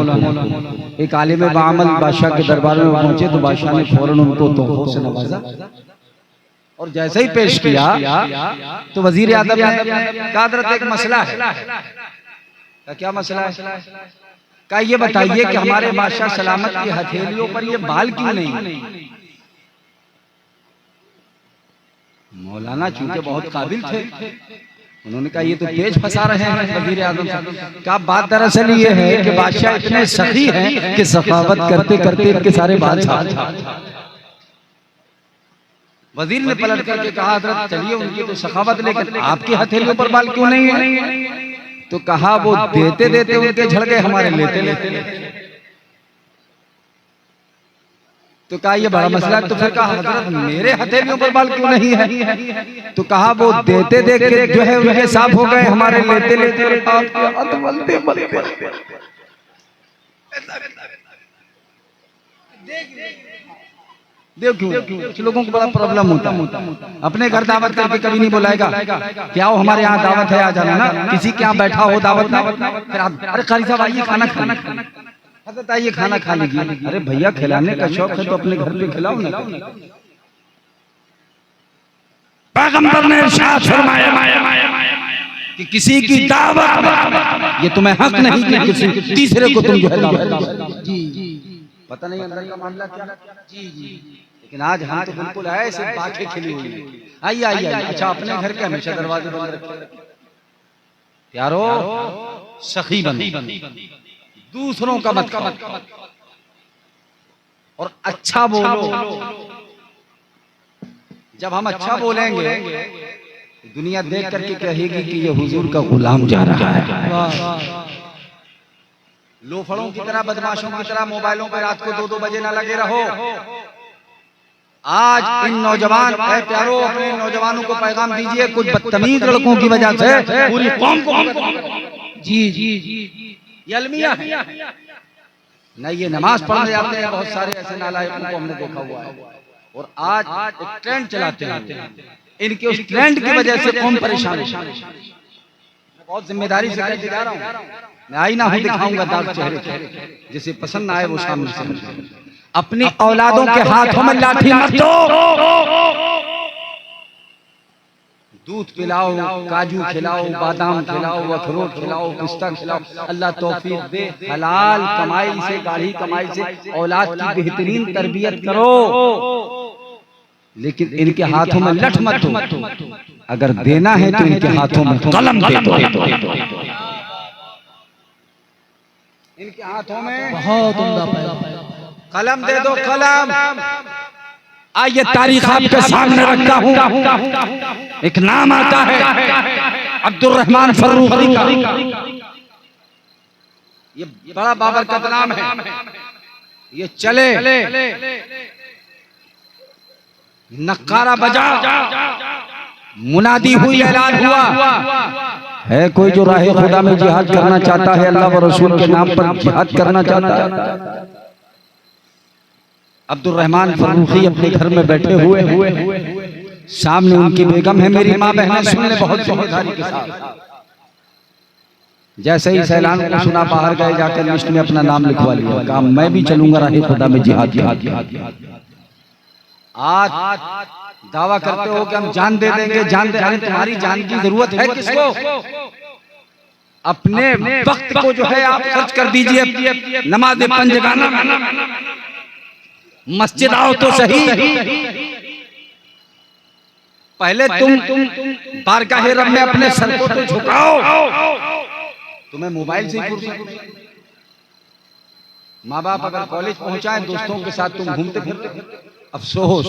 एक आलिम बामल बादशाह के दरबार में पहुंचे तो बादशाह ने फौरन उनको तोहफों से नवाजा और जैसे ही पेश किया तो वजीर आजम ने कहा हज़रत एक मसला है। क्या मसला है? क्या ये बताइए कि हमारे बादशाह सलामत की हथेलियों पर ये बाल क्यों नहीं? मौलाना चूंकि बहुत काबिल थे उन्होंने कहा ये तो पेच फंसा रहे हैं वजीर आजम साहब का। बात दरअसल ये है कि बादशाह इतने सखी हैं कि सखावत करते करते इनके सारे बाल झाड़। वजीर ने पलट करके कहा हजरत चलिए उनकी तो सखावत, लेकिन आपकी हथेलियों पर बाल क्यों नहीं है? तो कहा वो देते देते उनके झड़ गए, हमारे लेते लेते। तो कहा ये बड़ा मसला है। तो फिर कहा हजरत मेरे हथेलियों पर बाल क्यों नहीं है? तो कहा वो देते देख के जो है उनके साफ हो गए, हमारे लेते लेते देखो कुछ लोगों को बड़ा प्रॉब्लम होता है। अपने घर दावत करके कभी नहीं बुलाएगा, क्या हो हमारे यहाँ दावत है आ जाना ना। किसी के यहाँ बैठा हो दावत फिर आप अरे कारी साहब आइए खाना खाना, हजरत आइए खाना खा लीजिए। अरे भैया खिलाने का शौक है तो अपने घर पे खिलाओ ना। पैगंबर ने इरशाद फरमाया कि किसी की दावत ये तुम्हें हक नहीं कि किसी तीसरे को तुम जो है दावत। पता नहीं अंदर का मामला क्या। जी जी, लेकिन आज हम तो बिल्कुल ऐसे बातें खिली हुई है। आइए आइए। अच्छा अपने घर के हमेशा दरवाजे बंद रखते यारो, सखी बनी दूसरों का मत और अच्छा बोलो। जब हम अच्छा बोलेंगे दुनिया देख करके कहेगी कि ये हुजूर का गुलाम जा रहा है। लोफड़ों की तरह बदमाशों की तरह मोबाइलों पर रात को 2-2 बजे ना लगे रहो। आज इन नौजवान प्यारो अपने नौजवानों को पैगाम दीजिए, कुछ बदतमीज लड़कों की वजह से पूरी कौम को जी जी ये अलमिया है नहीं, ये नमाज पढ़ने जाते हैं बहुत सारे ऐसे नालायकों को हमने देखा हुआ है। और आज एक ट्रेंड चलाते हैं, इनके उस ट्रेंड की वजह से कौम परेशान है। बहुत जिम्मेदारी से कहते जा रहा हूँ, मैं आईना हूँ दिखाऊंगा दाग चेहरे, जिसे पसंद आए वो सामने से। अपनी औलादों के हाथों में लाठी मत दो। दूध पिलाओ, काजू खिलाओ, बादाम खिलाओ, अखरोट खिलाओ, पिस्ता खिलाओ। अल्लाह तौफीक दे, हलाल कमाई से, गाढ़ी कमाई से औलाद की बेहतरीन तरबियत करो, लेकिन इनके हाथों में लठ मत दो। अगर देना है तो इनके हाथों में कलम दे दो। इनके हाथों में बहुत उम्दा कलम दे दो, कलम। आइए तारीख आपके सामने रखता हूँ। एक नाम आता है अब्दुल रहमान फर्रुखी का। ये बड़ा बाबरकत नाम है। ये चले नक्कारा बजा, मुनादी हुई, ऐलान हुआ है कोई जो राहे खुदा में जिहाद करना चाहता है, अल्लाह व रसूल के नाम पर जिहाद करना चाहता है। अब्दुल रहमान फर्रुखी अपने घर में बैठे हुए सामने उनकी बेगम है। मेरी माँ बहनें सुन ले बहुत समझदारी के साथ। जैसे ही ऐलान को सुना बाहर गए, जाकर लिस्ट में अपना नाम लिखवा लिया। कहा मैं भी चलूंगा राहे खुदा में जिहाद। आज दावा करते हो कि हम जान दे देंगे, जान दे। अरे तुम्हारी जान की जरूरत है किसको? अपने वक्त को जो है आप खर्च कर दीजिए। नमाज पंजगाना, मस्जिद आओ तो सही। पहले तुम बारगाहे रब में अपने सर को तो झुकाओ। तुम्हें मोबाइल से ही माँ बाप अगर कॉलेज पहुंचाए, दोस्तों के साथ तुम घूमते फिरते, अफसोस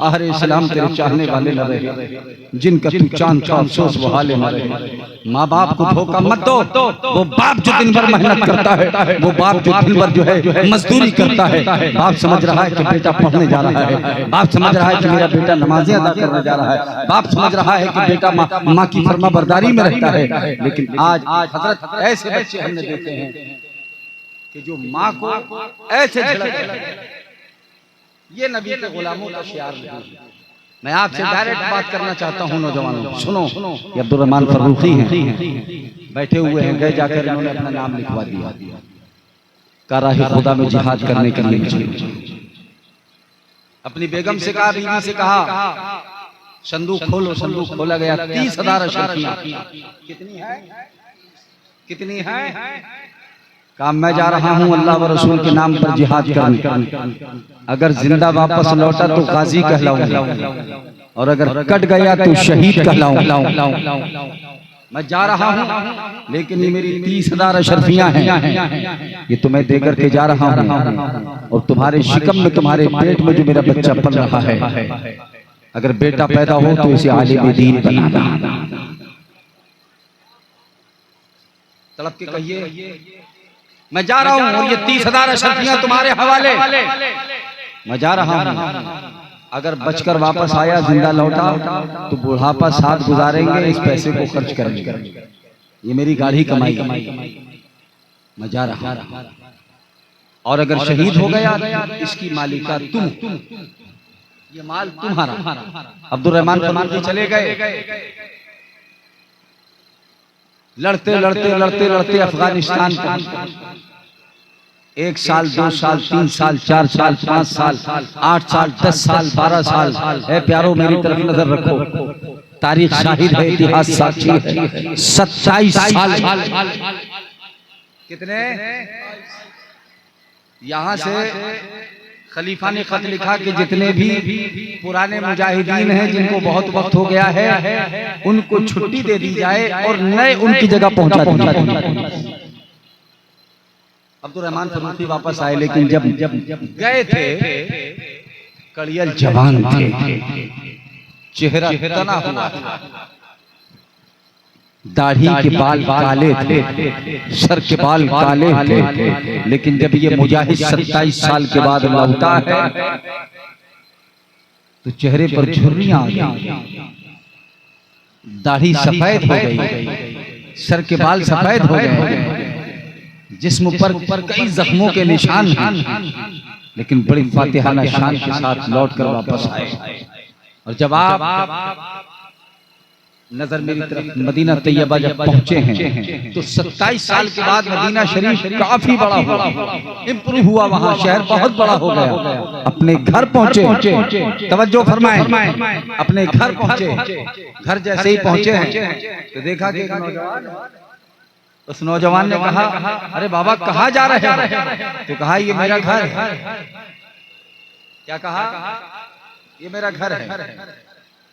आहरे इस्लाम तेरे चाहने वाले न रहे, जिनका तू चांद था अफसोस वो हाले न रहे। माँ बाप को धोखा मत दो। वो बाप जो दिन भर मेहनत करता है, वो बाप जो दिन भर जो है मजदूरी करता है, बाप समझ रहा है कि बेटा पढ़ने जा रहा है, बाप समझ रहा है कि मेरा बेटा नमाजें अदा करने जा रहा है, बाप समझ रहा है कि बेटा माँ की फरमाबरदारी में रहता है। लेकिन आज हजरत ऐसे बच्चे हमने देखे हैं कि जो माँ को ऐसे झलक। ये नबी के गुलामों का शियार नहीं। मैं आपसे डायरेक्ट बात करना चाहता हूँ नौजवानों, सुनो। ये अब्दुल रहमान फर्रुखी हैं, बैठे हुए हैं, गए जाकर इन्होंने अपना नाम लिखवा दिया। का राहे खुदा में जिहाद करने के लिए अपनी बेगम से कहा, बीवी से कहा संदूक खोलो। संदूक खोला गया, 30,000 अशरफियां। कितनी है? कहा मैं जा रहा हूँ अल्लाह व रसूल के नाम पर जिहाद करने। अगर जिंदा वापस लौटा तो गाजी कहलाऊंगा, और अगर कट गया तो शहीद कहलाऊंगा। मैं जा रहा हूँ, लेकिन ये मेरी 30,000 अशरफियां हैं, ये तुम्हें देकर के जा रहा हूँ। और तुम्हारे शिकम में, तुम्हारे पेट में जो मेरा बच्चा पल रहा है, अगर बेटा पैदा हो तो इसे आलिम दीन बनाना। तड़प के कहिए, मैं जा रहा हूँ और ये 30,000 अशरफियां तुम्हारे हवाले। मैं जा रहा हूँ, अगर बचकर वापस आया, जिंदा लौटा, तो बुढ़ापा साथ गुजारेंगे, इस पैसे को खर्च करेंगे, ये मेरी गाढ़ी कमाई। मैं जा रहा हूं, और अगर शहीद हो गया, इसकी मालिका तुम, ये माल तुम्हारा। अब्दुल रहमान फरमान के चले गए, लड़ते लड़ते लड़ते लड़ते अफगानिस्तान पहुंचे। 1 साल, 2 साल, 3 साल, 4 साल, 5 साल, 8 साल, 10 साल, 12 साल। है प्यारो, मेरी तरफ नजर रखो, तारीख शाहिद है, इतिहास साक्षी है। 27 साल। कितने? यहां से खलीफा ने खत लिखा कि जितने भी पुराने मुजाहिदीन हैं, जिनको बहुत वक्त हो गया है, उनको छुट्टी दे दी जाए और नए उनकी जगह पहुंचा दिया जाए। अब्दुल रहमान फरूकी वापस आए, लेकिन जब गए थे, कड़ियल जवान थे, चेहरा तना हुआ था, दाढ़ी के बाल काले थे, सर के बाल काले थे। लेकिन जब ये मुजाहिद 27 साल के बाद लौटा है, तो चेहरे पर झुर्रियां आ गई, दाढ़ी सफेद हो गई, सर के बाल सफेद हो गए, जिस्म पर कई जख्मों के निशान हैं, लेकिन बड़ी फातिहाना शान के साथ लौटकर वापस आए। और जब आप नजर मेरी तरफ मदीना तैयबा जब पहुंचे हैं, तो 27 साल के बाद मदीना शरीफ काफी बड़ा हुआ, इंप्रूव हुआ, वहां शहर बहुत बड़ा हो गया। अपने घर पहुंचे, तवज्जो फरमाएं, अपने घर पहुंचे। घर जैसे ही पहुंचे हैं, तो देखा कि उस नौजवान ने कहा, अरे बाबा कहाँ जा रहे हो? तो कहा, ये मेरा घर है। क्या कहा? ये मेरा घर है।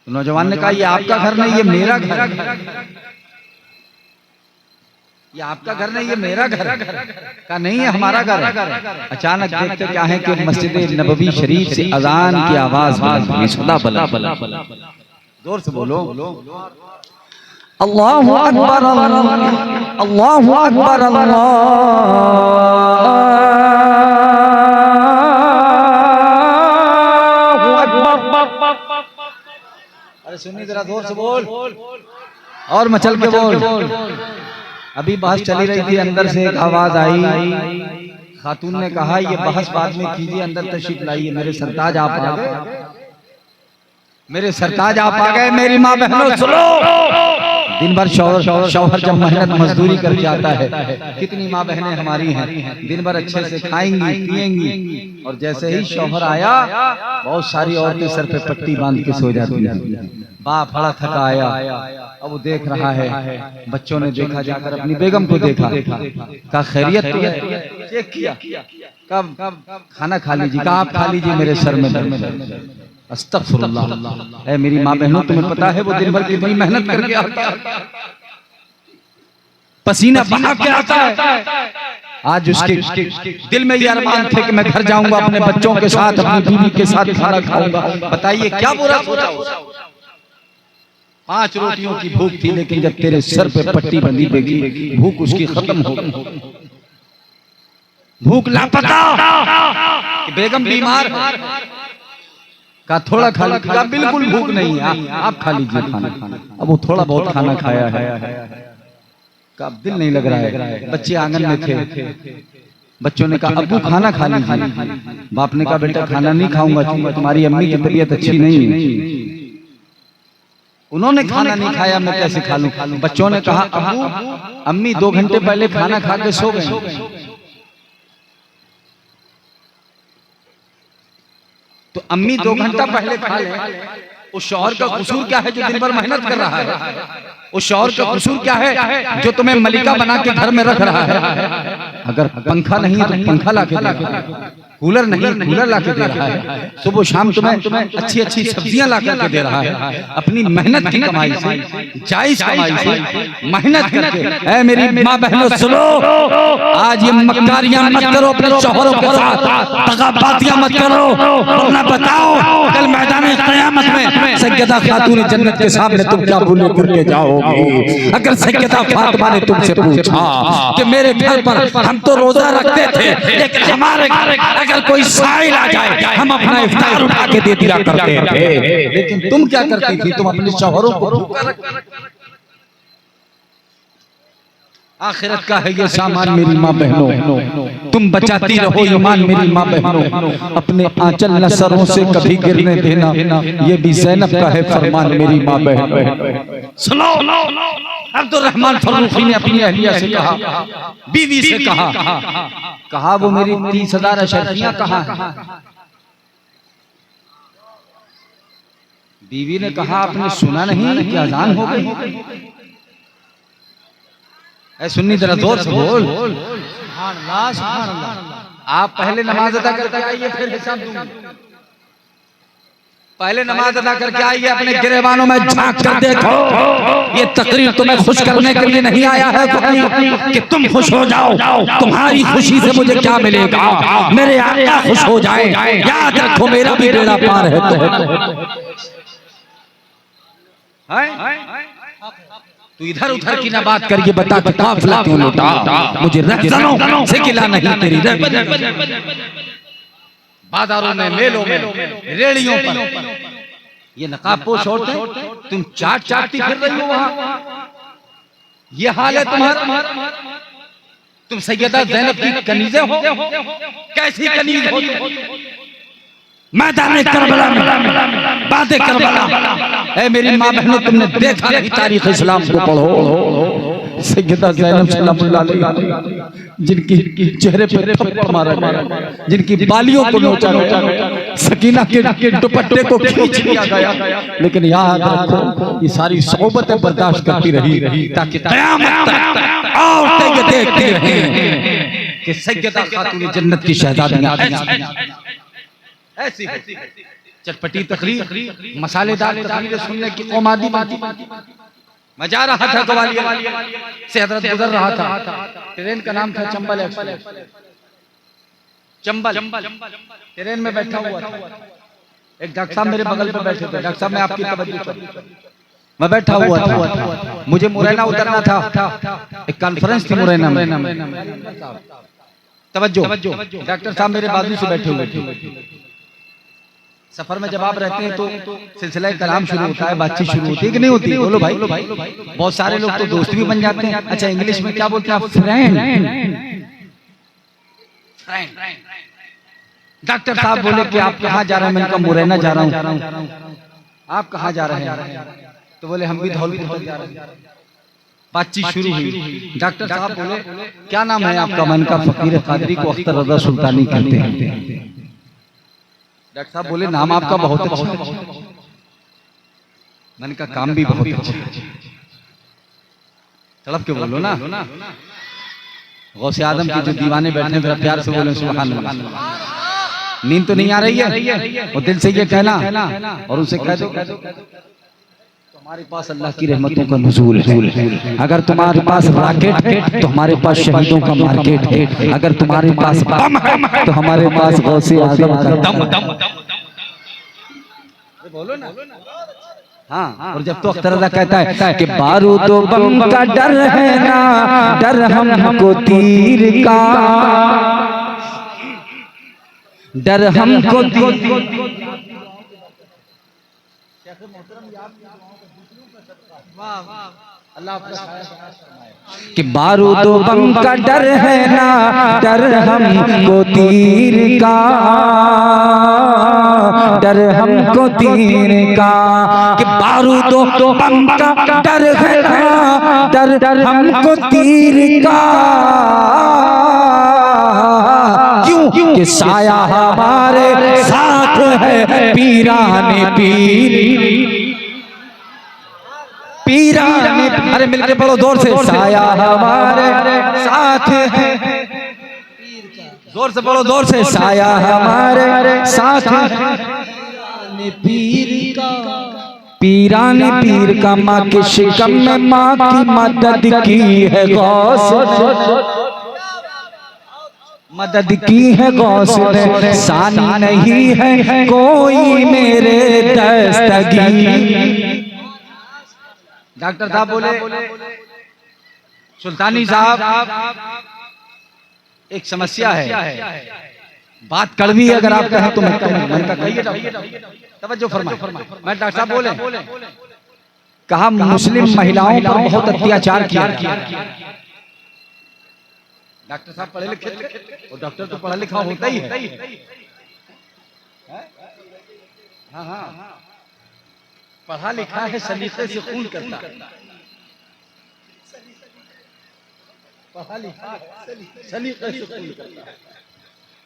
तो नौजवान ने कहा, ये आपका घर नहीं, ये मेरा घर है। ये आपका घर नहीं, ये मेरा घर है। कहा, नहीं, ये हमारा घर है। अचानक देखते क्या है कि मस्जिद नबवी शरीफ से अजान की आवाज सदा बला बला, जोर से बोलो, अल्लाहु अकबर, अल्लाहु अकबर, अल्लाहु अकबर। अरे सुनिए जरा, जोर से बोल और मचल के बोल। अभी बहस चली रही थी, अंदर से एक आवाज आई, खातून ने कहा, ये बहस बाद में कीजिए, अंदर तशरीफ लाइए। मेरे सरताज आप आ गए, मेरे सरताज आप आ गए। मेरी माँ बहनों सुनो, दिन भर शौहर जब मेहनत मजदूरी कर जाता है, कितनी माँ बहनें हमारी हैं, दिन भर अच्छे से खाएंगी पिएंगी, और जैसे ही शौहर आया, बहुत सारी औरतें सर पे पट्टी बांध के सो जाती हैं। बाप बड़ा थका आया, अब वो देख रहा है, बच्चों ने देखा, जाकर अपनी बेगम को देखा, कहा खैरियत तो है? चेक किया, कब खाना खा लीजिए? कहा आप खा लीजिए, मेरे सर में दर्द। अस्तगफिरुल्लाह। ऐ मेरी माँ बहनों, तुम्हें पता है वो दिन भर कितनी मेहनत करके आता है, पसीना बहा के आता है। आज उसके दिल में ये अरमान थे कि मैं घर जाऊंगा, अपने बच्चों के साथ, अपनी बीवी के साथ खाना खाऊंगा। बताइए क्या बुरा सोचा? 5 रोटियों की भूख थी, लेकिन जब तेरे सर पे पट्टी बंधी देखी, भूख उसकी खत्म हो गई। भूख लापता, बेगम बीमार, का थोड़ा खा लीजिए। बिल्कुल भूख नहीं है, आप खा लीजिए खाना। अब वो थोड़ा बहुत खाना खाया है, का दिल नहीं लग रहा है। बच्चे आंगन में थे, बच्चों ने कहा अब्बू खाना खा लीजिए। बाप ने कहा बेटा खाना नहीं खाऊंगा, तुम्हारी अम्मी की तबीयत अच्छी नहीं है। उन्होंने खाना नहीं खाया, मैं कैसे खा लूं? बच्चों ने कहा अब्बू, अम्मी 2 घंटे पहले खाना खा के सो गए। तो अम्मी 2 घंटा पहले खा ले, उस शौहर का कसूर क्या है जो दिन भर मेहनत कर रहा है? उस शौहर का कसूर क्या है जो तुम्हें मलिका बना के घर में रख रहा है? अगर पंखा नहीं है तो पंखा ला के दे, कूलर नहीं, कूलर ला के दे रहा है, सुबह शाम तुम्हें अच्छी अच्छी सब्जियां ला करके दे रहा है, अपनी मेहनत की कमाई से, जायज कमाई से, मेहनत करके। ऐ मेरी माँ बहनों सुनो, आज ये मक्कारियां मत करो अपने शौहरों के साथ, दगाबाजियां मत करो, वरना बताओ कल मैदान क़यामत में सैयदा खातून जन्नत के सामने तुम क्या बोले करके जाओगे। अगर सैयदा फातिमा ने तुमसे पूछा कि मेरे घर पर हम तो रोजा रखते थे, लेकिन हमारे अगर कोई साइल आ जाए हम अपना इफ्तार उठा के दे दिया करते थे, लेकिन तुम क्या करती थी, तुम अपने शौहरों को भूखा रखती। आखिरत का है ये सामान मेरी माँ बहनों, तुम बचाती रहो ईमान मेरी माँ बहनों, अपने आंचल न सरों से कभी गिरने देना, ये भी ज़ैनब का है फरमान मेरी माँ बहनों। सुनो, अब्दुर्रहमान फर्रुखी ने अपनी अहलिया से कहा, बीवी से कहा वो मेरी 30,000 अशरफियां कहाँ हैं। बीवी ने कहा आपने सुना नहीं कि अजान हो गई। ऐ सुन्नी जरा जोर से बोल। सुभान अल्लाह, सुभान अल्लाह। आप पहले नमाज अदा करके आइए, फिर हिसाब दूंगा। पहले नमाज अदा करके आइए, अपने गिरेबानों में झांक कर देखो। ये तकरीर तुम्हें खुश करने के लिए नहीं आया है कि तुम खुश हो जाओ, तुम्हारी खुशी से मुझे क्या मिलेगा, मेरे आका खुश हो जाए। याद रखो मेरा भी बेड़ा पार है तू इधर उधर की ना बात करिए, बता कि काफिला क्यों लौटा, मुझे रहज़नों से गिला नहीं तेरी बाजारों में, मेलों में, रेड़ियों पर ये नकाबपोश औरतें तुम चाटती फिर रही हो वहां। ये हाल है तुम्हारा। तुम सैयदा ज़ैनब की कनीज़े हो, कैसी कनीज़ हो मैदान करबला में, बातें करबला। ऐ मेरी माँ बहनों, तुमने देखा नहीं तारीख़ इस्लाम को पढ़ो। सैयदा ज़ैनब सल्लल्लाहु अलैहि वसल्लम जिनकी चेहरे पे थप्पड़ मारा गया, जिनकी बालियों को नोचा गया, सकीना के दुपट्टे को खींच लिया गया, लेकिन याद रखो ये सारी सोबतें बर्दाश्त करती रही ताकि क़यामत तक औरतें ये देखती रहें कि सैयदा खातून जन्नत की शहजादियां ऐसी चटपटी तकरीर, मसालेदार तकरीर सुनने की ओमादी बाती। मैं जा रहा था ग्वालियर से, हजरत गुजर रहा था, ट्रेन का नाम था चंबल एक्सप्रेस। चंबल ट्रेन में बैठा हुआ था, एक डॉक्टर साहब मेरे बगल पे बैठे थे। डॉक्टर साहब मैं आपकी तवज्जो, मैं बैठा हुआ था, मुझे मुरैना उतरना था, एक कॉन्फ्रेंस थी मुरैना में। तवज्जो, डॉक्टर साहब मेरे बाजू से बैठे हुए थे। सफर में जब आप रहते हैं तो सिलसिला कलाम शुरू होता है, बातचीत शुरू होती है कि नहीं होती? बोलो भाई। बहुत सारे लोग तो दोस्त भी बन जाते हैं। अच्छा, इंग्लिश में क्या बोलते हैं आप? फ्रेंड। डॉक्टर साहब बोले कि आप कहाँ जा रहे हैं? मैंने कहा मुरैना जा रहा हूँ। आप कहाँ जा रहे हैं? तो बोले हम भी धौलपुर जा रहे हैं। बातचीत शुरू हुई। डॉक्टर साहब बोले क्या नाम है आपका? मैंने कहा फकीर कादरी को अख्तर रज़ा सुल्तानी कहते हैं। डॉक्टर साहब बोले नाम आपका बहुत अच्छा है। मैंने कहा काम भी बहुत अच्छा है। तड़प के बोलो ना। गौसे आदम के जो दीवाने बैठे जरा प्यार से बोले सुभान अल्लाह। नींद तो नहीं आ रही है? वो दिल से ये कहना और उनसे कह दो हमारे पास अल्लाह की रहमतों का नुज़ूल है। अगर तुम्हारे पास रॉकेट है तो हमारे पास शहीदों का मार्केट है। अगर तुम्हारे पास बम है तो हमारे पास गौसे आज़म का दम। बोलो ना। हाँ, और जब तो अख्तर रज़ा कहता है कि बारूद तो बम का डर है ना, डर हमको तीर का, डर हमको कि बारूद बम का डर है ना, डर हमको तीर का, डर हमको तीर का। कि बारूद बम का डर है ना, डर हमको तीर का। क्यों? कि साया हमारे साथ है पीराने पीर, पीराने। अरे मिलके पढ़ो जोर से। साया हमारे साथ है जोर से बोलो, जोर से। साया हमारे साथ पीर का, पीरानी पीर का माँ के शिकम में माँ की मदद की है गौस ने, मदद की है गौस ने, सानी नहीं है कोई मेरे दस्तगीर। डॉक्टर साहब बोले, सुल्तानी साहब एक समस्या है, बात कड़वी है, अगर आप कहें तो मैं कहूं। मैंने कहा कहिए डॉक्टर, तवज्जो फरमाएं। मैं डॉक्टर साहब बोले, कहा मुस्लिम महिलाओं पर बहुत अत्याचार किया। डॉक्टर साहब पढ़े लिखे, और डॉक्टर तो पढ़ा लिखा होता ही है। हाँ हाँ, पढ़ा लिखा है, सलीके से खून करता है। पढ़ा लिखा है, सलीके से खून करता है।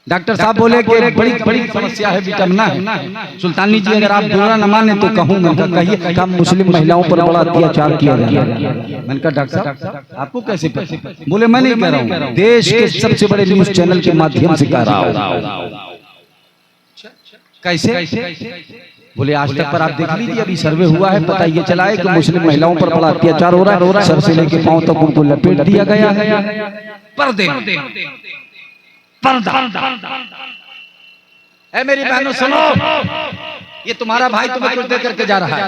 डॉक्टर साहब बोले कि बड़ी बड़ी समस्या है, विटमिना है। सुल्तानी जी अगर आप बुरा न माने तो कहूँ। मैंने कहा कहिए। कहा मुस्लिम महिलाओं पर बड़ा अत्याचार किया जा रहा है। मैंने कहा डॉक्टर साहब आपको कैसे पता? बोले मैं नहीं कह रहा हूँ, देश के सबसे बड़े न्यूज चैनल के माध्यम से कह रहा हूँ। कैसे? बोले आज तक पर आप देख लीजिए, अभी सर्वे हुआ है, पता ये चला है कि मुस्लिम महिलाओं पर बड़ा अत्याचार हो रहा है। सर से लेके पांव तक उनको लपेट दिया गया है, पर्दे पर्दा। ऐ मेरी बहनों सुनो, ये तुम्हारा भाई तुम्हें कुछ दे करके जा रहा है।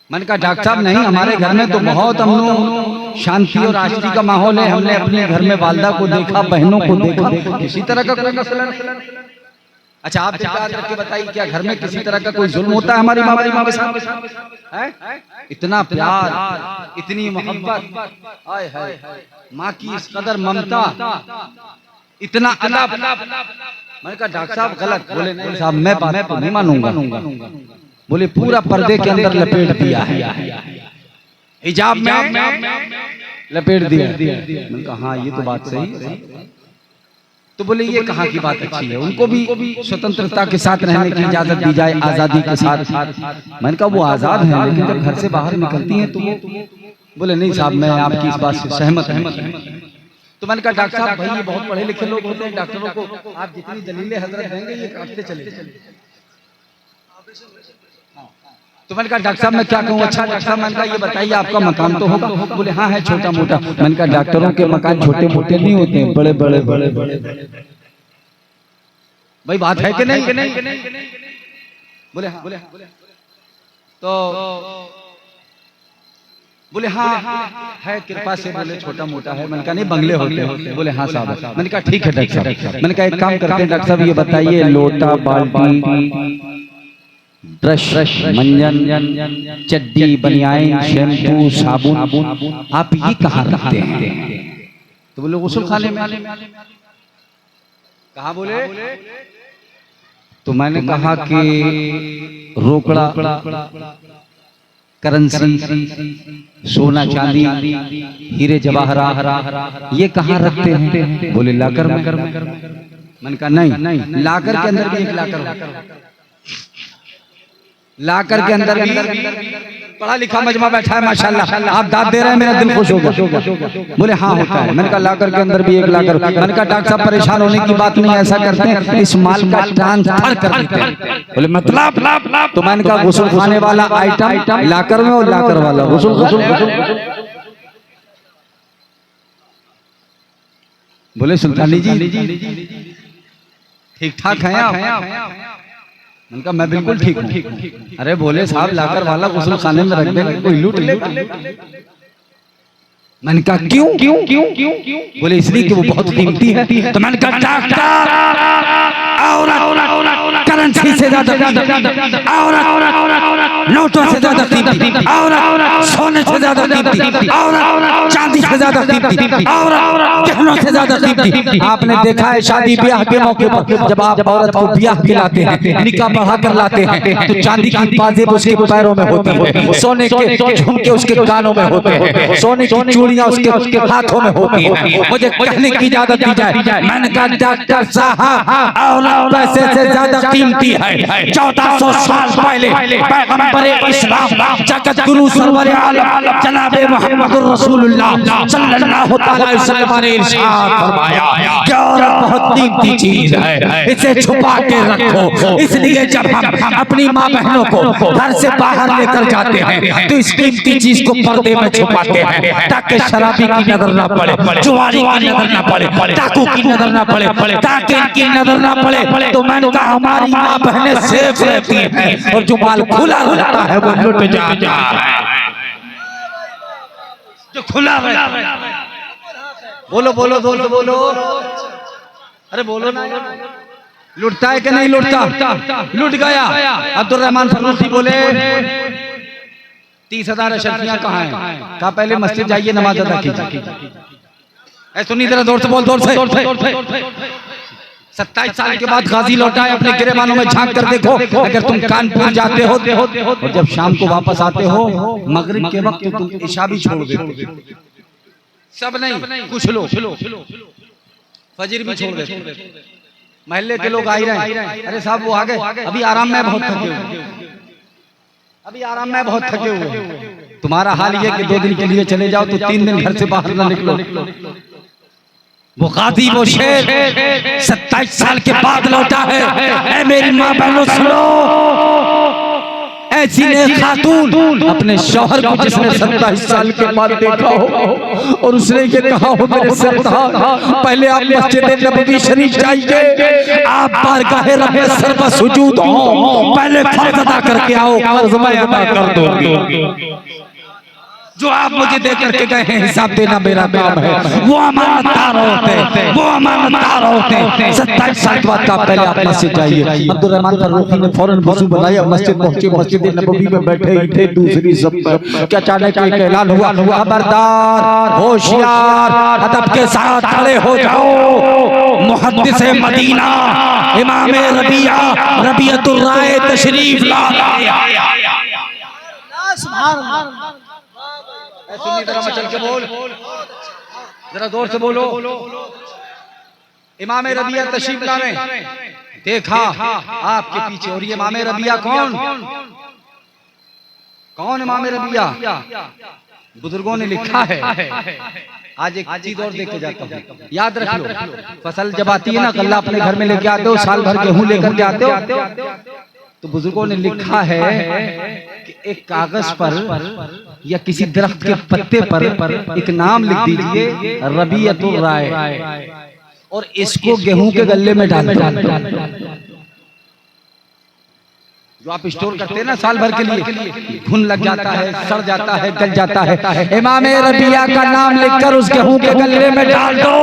मैंने कहा डॉक्टर साहब नहीं, हमारे घर में तो बहुत अमन शांति और आश्चर्य का माहौल है। हमने अपने घर में वालदा को देखा, बहनों को देखा, किसी तरह का कोई मसला नहीं। अच्छा आप याद रख के बताइए, क्या घर में किसी तरह का कोई जुल्म होता है हमारी माँ के साथ? इतना प्यार, इतनी मोहब्बत, हाय हाय, माँ की इस कदर ममता, इतना अदब। मैंने कहा डॉक्टर साहब गलत। बोले नहीं साहब, मैं बात नहीं मानूंगा। बोले पूरा पर्दे के अंदर लपेट दिया है, हिजाब में लपेट दिया। मैंने कहा हाँ ये तो बात सही है। तो बोले ये कहाँ की बात अच्छी है, उनको भी स्वतंत्रता के साथ रहने की इजाजत दी जाए, आजादी के साथ। मैंने कहा वो आजाद है, लेकिन जब घर से बाहर निकलती हैं तो बोले नहीं साहब मैं आपकी इस बात से सहमत हूं। तो मैंने कहा डॉक्टर साहब भाई ये बहुत पढ़े लिखे लोग होते हैं, डॉक्टरों को आप जितनी दलीलें हजरत देंगे ये काटते चले। तो मैंने कहा डॉक्टर साहब मैं क्या कहूँ? अच्छा डॉक्टर साहब मैंने कहा ये बताइए आपका मकान तो होगा? बोले हाँ है छोटा मोटा। मैंने कहा डॉक्टरों के मकान छोटे मोटे नहीं होते हैं, बड़े बड़े बड़े बड़े। भाई बात है कि नहीं? बोले हाँ। तो बोले हाँ है कृपा से। बोले छोटा मोटा है? मैंने कहा नहीं बंगले होते हैं। बोले हाँ साहब। मैंने कहा ठीक है डॉक्टर साहब। मैंने कहा एक काम करते हैं डॉक्टर साहब, ये बताइए लोटा बाल्टी ब्रश मंजन चड्डी बनियान शैम्पू साबुन आप ये कहाँ रखते हैं? तो बोले गुस्ल खाने में। कहा बोले? तो मैंने कहा कि रोकड़ा, करेंसी, सोना चांदी, हीरे जवाहरात ये कहाँ रखते हैं? बोले लाकर में। मैंने कहा नहीं, लाकर के अंदर भी एक लाकर, लाकर के अंदर भी पढ़ा लिखा मजमा बैठा है माशाल्लाह। आप दाद दे रहे हैं, मेरा दिल खुश हो गया। बोले हाँ होता है। मैंने कहा लाकर के अंदर भी एक लाकर। मैंने कहा डॉक्टर साहब परेशान होने की बात नहीं, ऐसा करते हैं इस माल का ट्रांसफर कर देते हैं। बोले मतलब? तो मैंने कहा गुस्ल खाने वाला आइटम लाकर में और लाकर वाला गुस्ल। बोले सुल्तानी जी ठीक ठाक हैं आप? मैंने कहा मैं बिल्कुल ठीक हूँ। अरे बोले साहब लाकर वाला गुस्ल खाने में रख देंगे, कोई लूट ले। मैंने कहा क्यों? बोले इसलिए कि वो बहुत कीमती है। तो मैंने कहा डॉक्टर करेंसी से ज्यादा नोटों से ज्यादा कीमती, सोने से ज्यादा कीमती, चांदी से ज्यादा कीमती, गहनों से ज्यादा कीमती। आपने देखा है शादी ब्याह के मौके पर जब आप औरत को ब्याह दिलाते हैं, निकाह पढ़ा कर लाते हैं, तो चांदी की पाजेब उसके पैरों में होती है, सोने के झुमके उसके कानों में होते हैं, सोने की चूड़ियां उसके हाथों में होती हैं। मुझे कहने की इजाजत दी जाए। मैंने कहा डॉक्टर साहब औरत पैसे से ज्यादा कीमती है। 1400 साल पहले पैगंबर इस्लाम जगत गुरु सरवर आलम जनाब मुहम्मद रसूलुल्लाह सल्लल्लाहु अलैहि वसल्लम ने इरशाद फरमाया कि औरत बहुत कीमती चीज है, इसे छुपा के रखो। इसलिए जब हम अपनी माँ बहनों को घर से बाहर लेकर जाते हैं तो इस कीमती चीज को पर्दे में छुपाते हैं ताकि शराबी की नजर ना पड़े, जुआरी की नजर ना पड़े, डाकू की नजर ना पड़े, ताकि इनकी नजर ना पड़े। तो मैंने कहा हमारी माँ बहनें सेफ रहती हैं और जो माल खुला रहता है वो लुट जाता है, जो खुला रहता है। बोलो बोलो बोलो बोलो, अरे बोलो ना। लुटता है कि नहीं लुटता? लुट गया। अब्दुल रहमान फरूखी बोले 30,000 अशरफियां कहाँ हैं? कहा पहले मस्जिद जाइए, नमाज अदा कीजिए। ऐ सुनी जरा जोर से बोल, जोर से। 27 साल के बाद गाजी लौटा है, अपने गिरेबानों में झांक कर देखो। अगर तुम कानपुर जाते हो और जब शाम को वापस आते हो मगरिब के वक्त तो तुम इशा भी छोड़ देते हो। सब नहीं, कुछ लोग फजर भी छोड़ देते। महल्ले के लोग आ ही रहे हैं, अरे साहब वो आ गए, अभी आराम में बहुत थके हुए, अभी आराम में बहुत थके हुए। तुम्हारा हाल ये कि 2 दिन के लिए चले जाओ तो 3 दिन घर से बाहर ना निकलो। वो गाजी, वो शेर 27 साल के बाद लौटा है। ऐ मेरी माँ बहनों सुनो, ऐसी ने खातून अपने शौहर को जिसने 27 साल के बाद देखा हो और उसने ये कहा हो मेरे सरदार पहले आप मस्जिद नबवी शरीफ जाइए, आप बारगाह रब सर पर सुजूद हो, पहले फर्ज अदा करके आओ, फर्ज मैं अदा कर दूंगा। जो आप मुझे दे करके गए हैं हिसाब देना मेरा काम है। वो अमानतदार होते हैं, वो अमानतदार होते हैं। 27 साल के बाद आप पहले आप मस्जिद जाइए। अब्दुल रहमान फरूखी ने फौरन वजू बनाया, मस्जिद पहुंचे, मस्जिद नबवी में बैठे ही थे दूसरी सब क्या अचानक एक ऐलान हुआ, खबरदार, होशियार, अदब के साथ खड़े हो जाओ। मुहद्दिस मदीना इमाम रबिया रबियतुर राय तशरीफ लाया। सुन्नी जरा मचल के बोल, जरा जोर से बोलो। इमाम रबिया तशरीफ लाए, देखा आपके पीछे, और ये इमाम रबिया कौन? कौन इमाम रबिया? बुजुर्गों ने लिखा है। आज एक चीज और देख के जाता हूँ, याद रख लो। फसल जब आती है ना, गल्ला अपने घर में लेके आते हो, साल भर गेहूं लेकर के आते हो, तो बुजुर्गों ने लिखा है कि एक कागज पर या किसी दरख्त के पत्ते पर एक नाम लिख दीजिए, रबियतुर राय, और इसको गेहूं के गल्ले में डाल दो। जो आप स्टोर करते हैं ना साल भर के लिए, घुन लग जाता है, सड़ जाता है, गल जाता है, इमाम रबिया का नाम लिखकर उस गेहूं के गल्ले में डाल दो।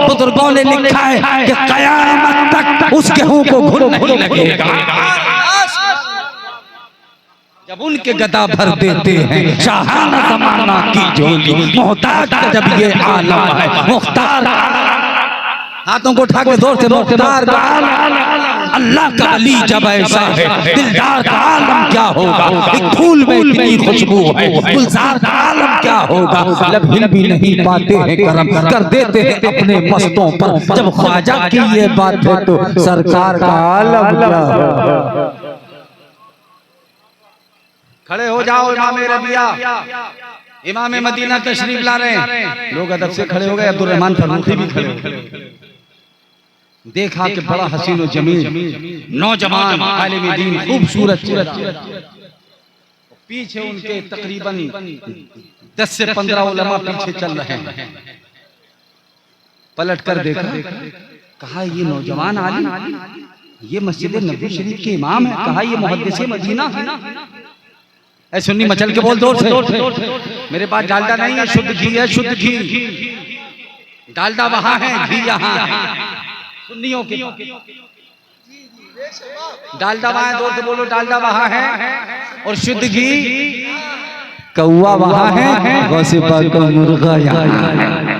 बुजुर्गों ने लिखा है कि कयामत तक उस गेहूं को घुन नहीं लगेगा। जब उनके गदा भर देते हैं शाहाना ज़माना की झोली, मोहताज का जब ये आलम है, मुख्तार हाथों को उठा के जोर से मुख्तार अल्लाह का अली जब ऐसा है, दिलदार का आलम क्या होगा। एक फूल में इतनी खुशबू है, गुलजार का आलम क्या होगा। लब हिल भी नहीं पाते हैं, करम कर देते हैं अपने मस्तों पर। जब ख्वाजा की ये बात है तो सरकार का आलम क्या होगा। खड़े हो जाओ, इमाम रबिया इमाम मदीना तशरीफ ला रहे हैं। लोग अदब से खड़े हो गए, अब्दुल रहमान फरूखी भी खड़े हो गए। देखा कि बड़ा हसीन और जमील नौजवान आलिम दीन, खूबसूरत, पीछे उनके तकरीबन 10 से 15 उलमा पीछे चल रहे हैं। पलट कर देखा, कहा ये नौजवान आलिम, ये मस्जिद नबवी शरीफ के इमाम है। कहा ये मुहद्दिस मदीना है। ऐ सुन्नी मचल के बोल, जोर से। मेरे पास डालडा नहीं है, शुद्ध घी है, शुद्ध घी। डालडा वहां है, घी यहाँ है। सुन्नियों के डालडा वहां है, जोर से बोलो, डालडा वहां है और शुद्ध घी कौवा वहां है, गौसे पाक का मुर्गा यहाँ है।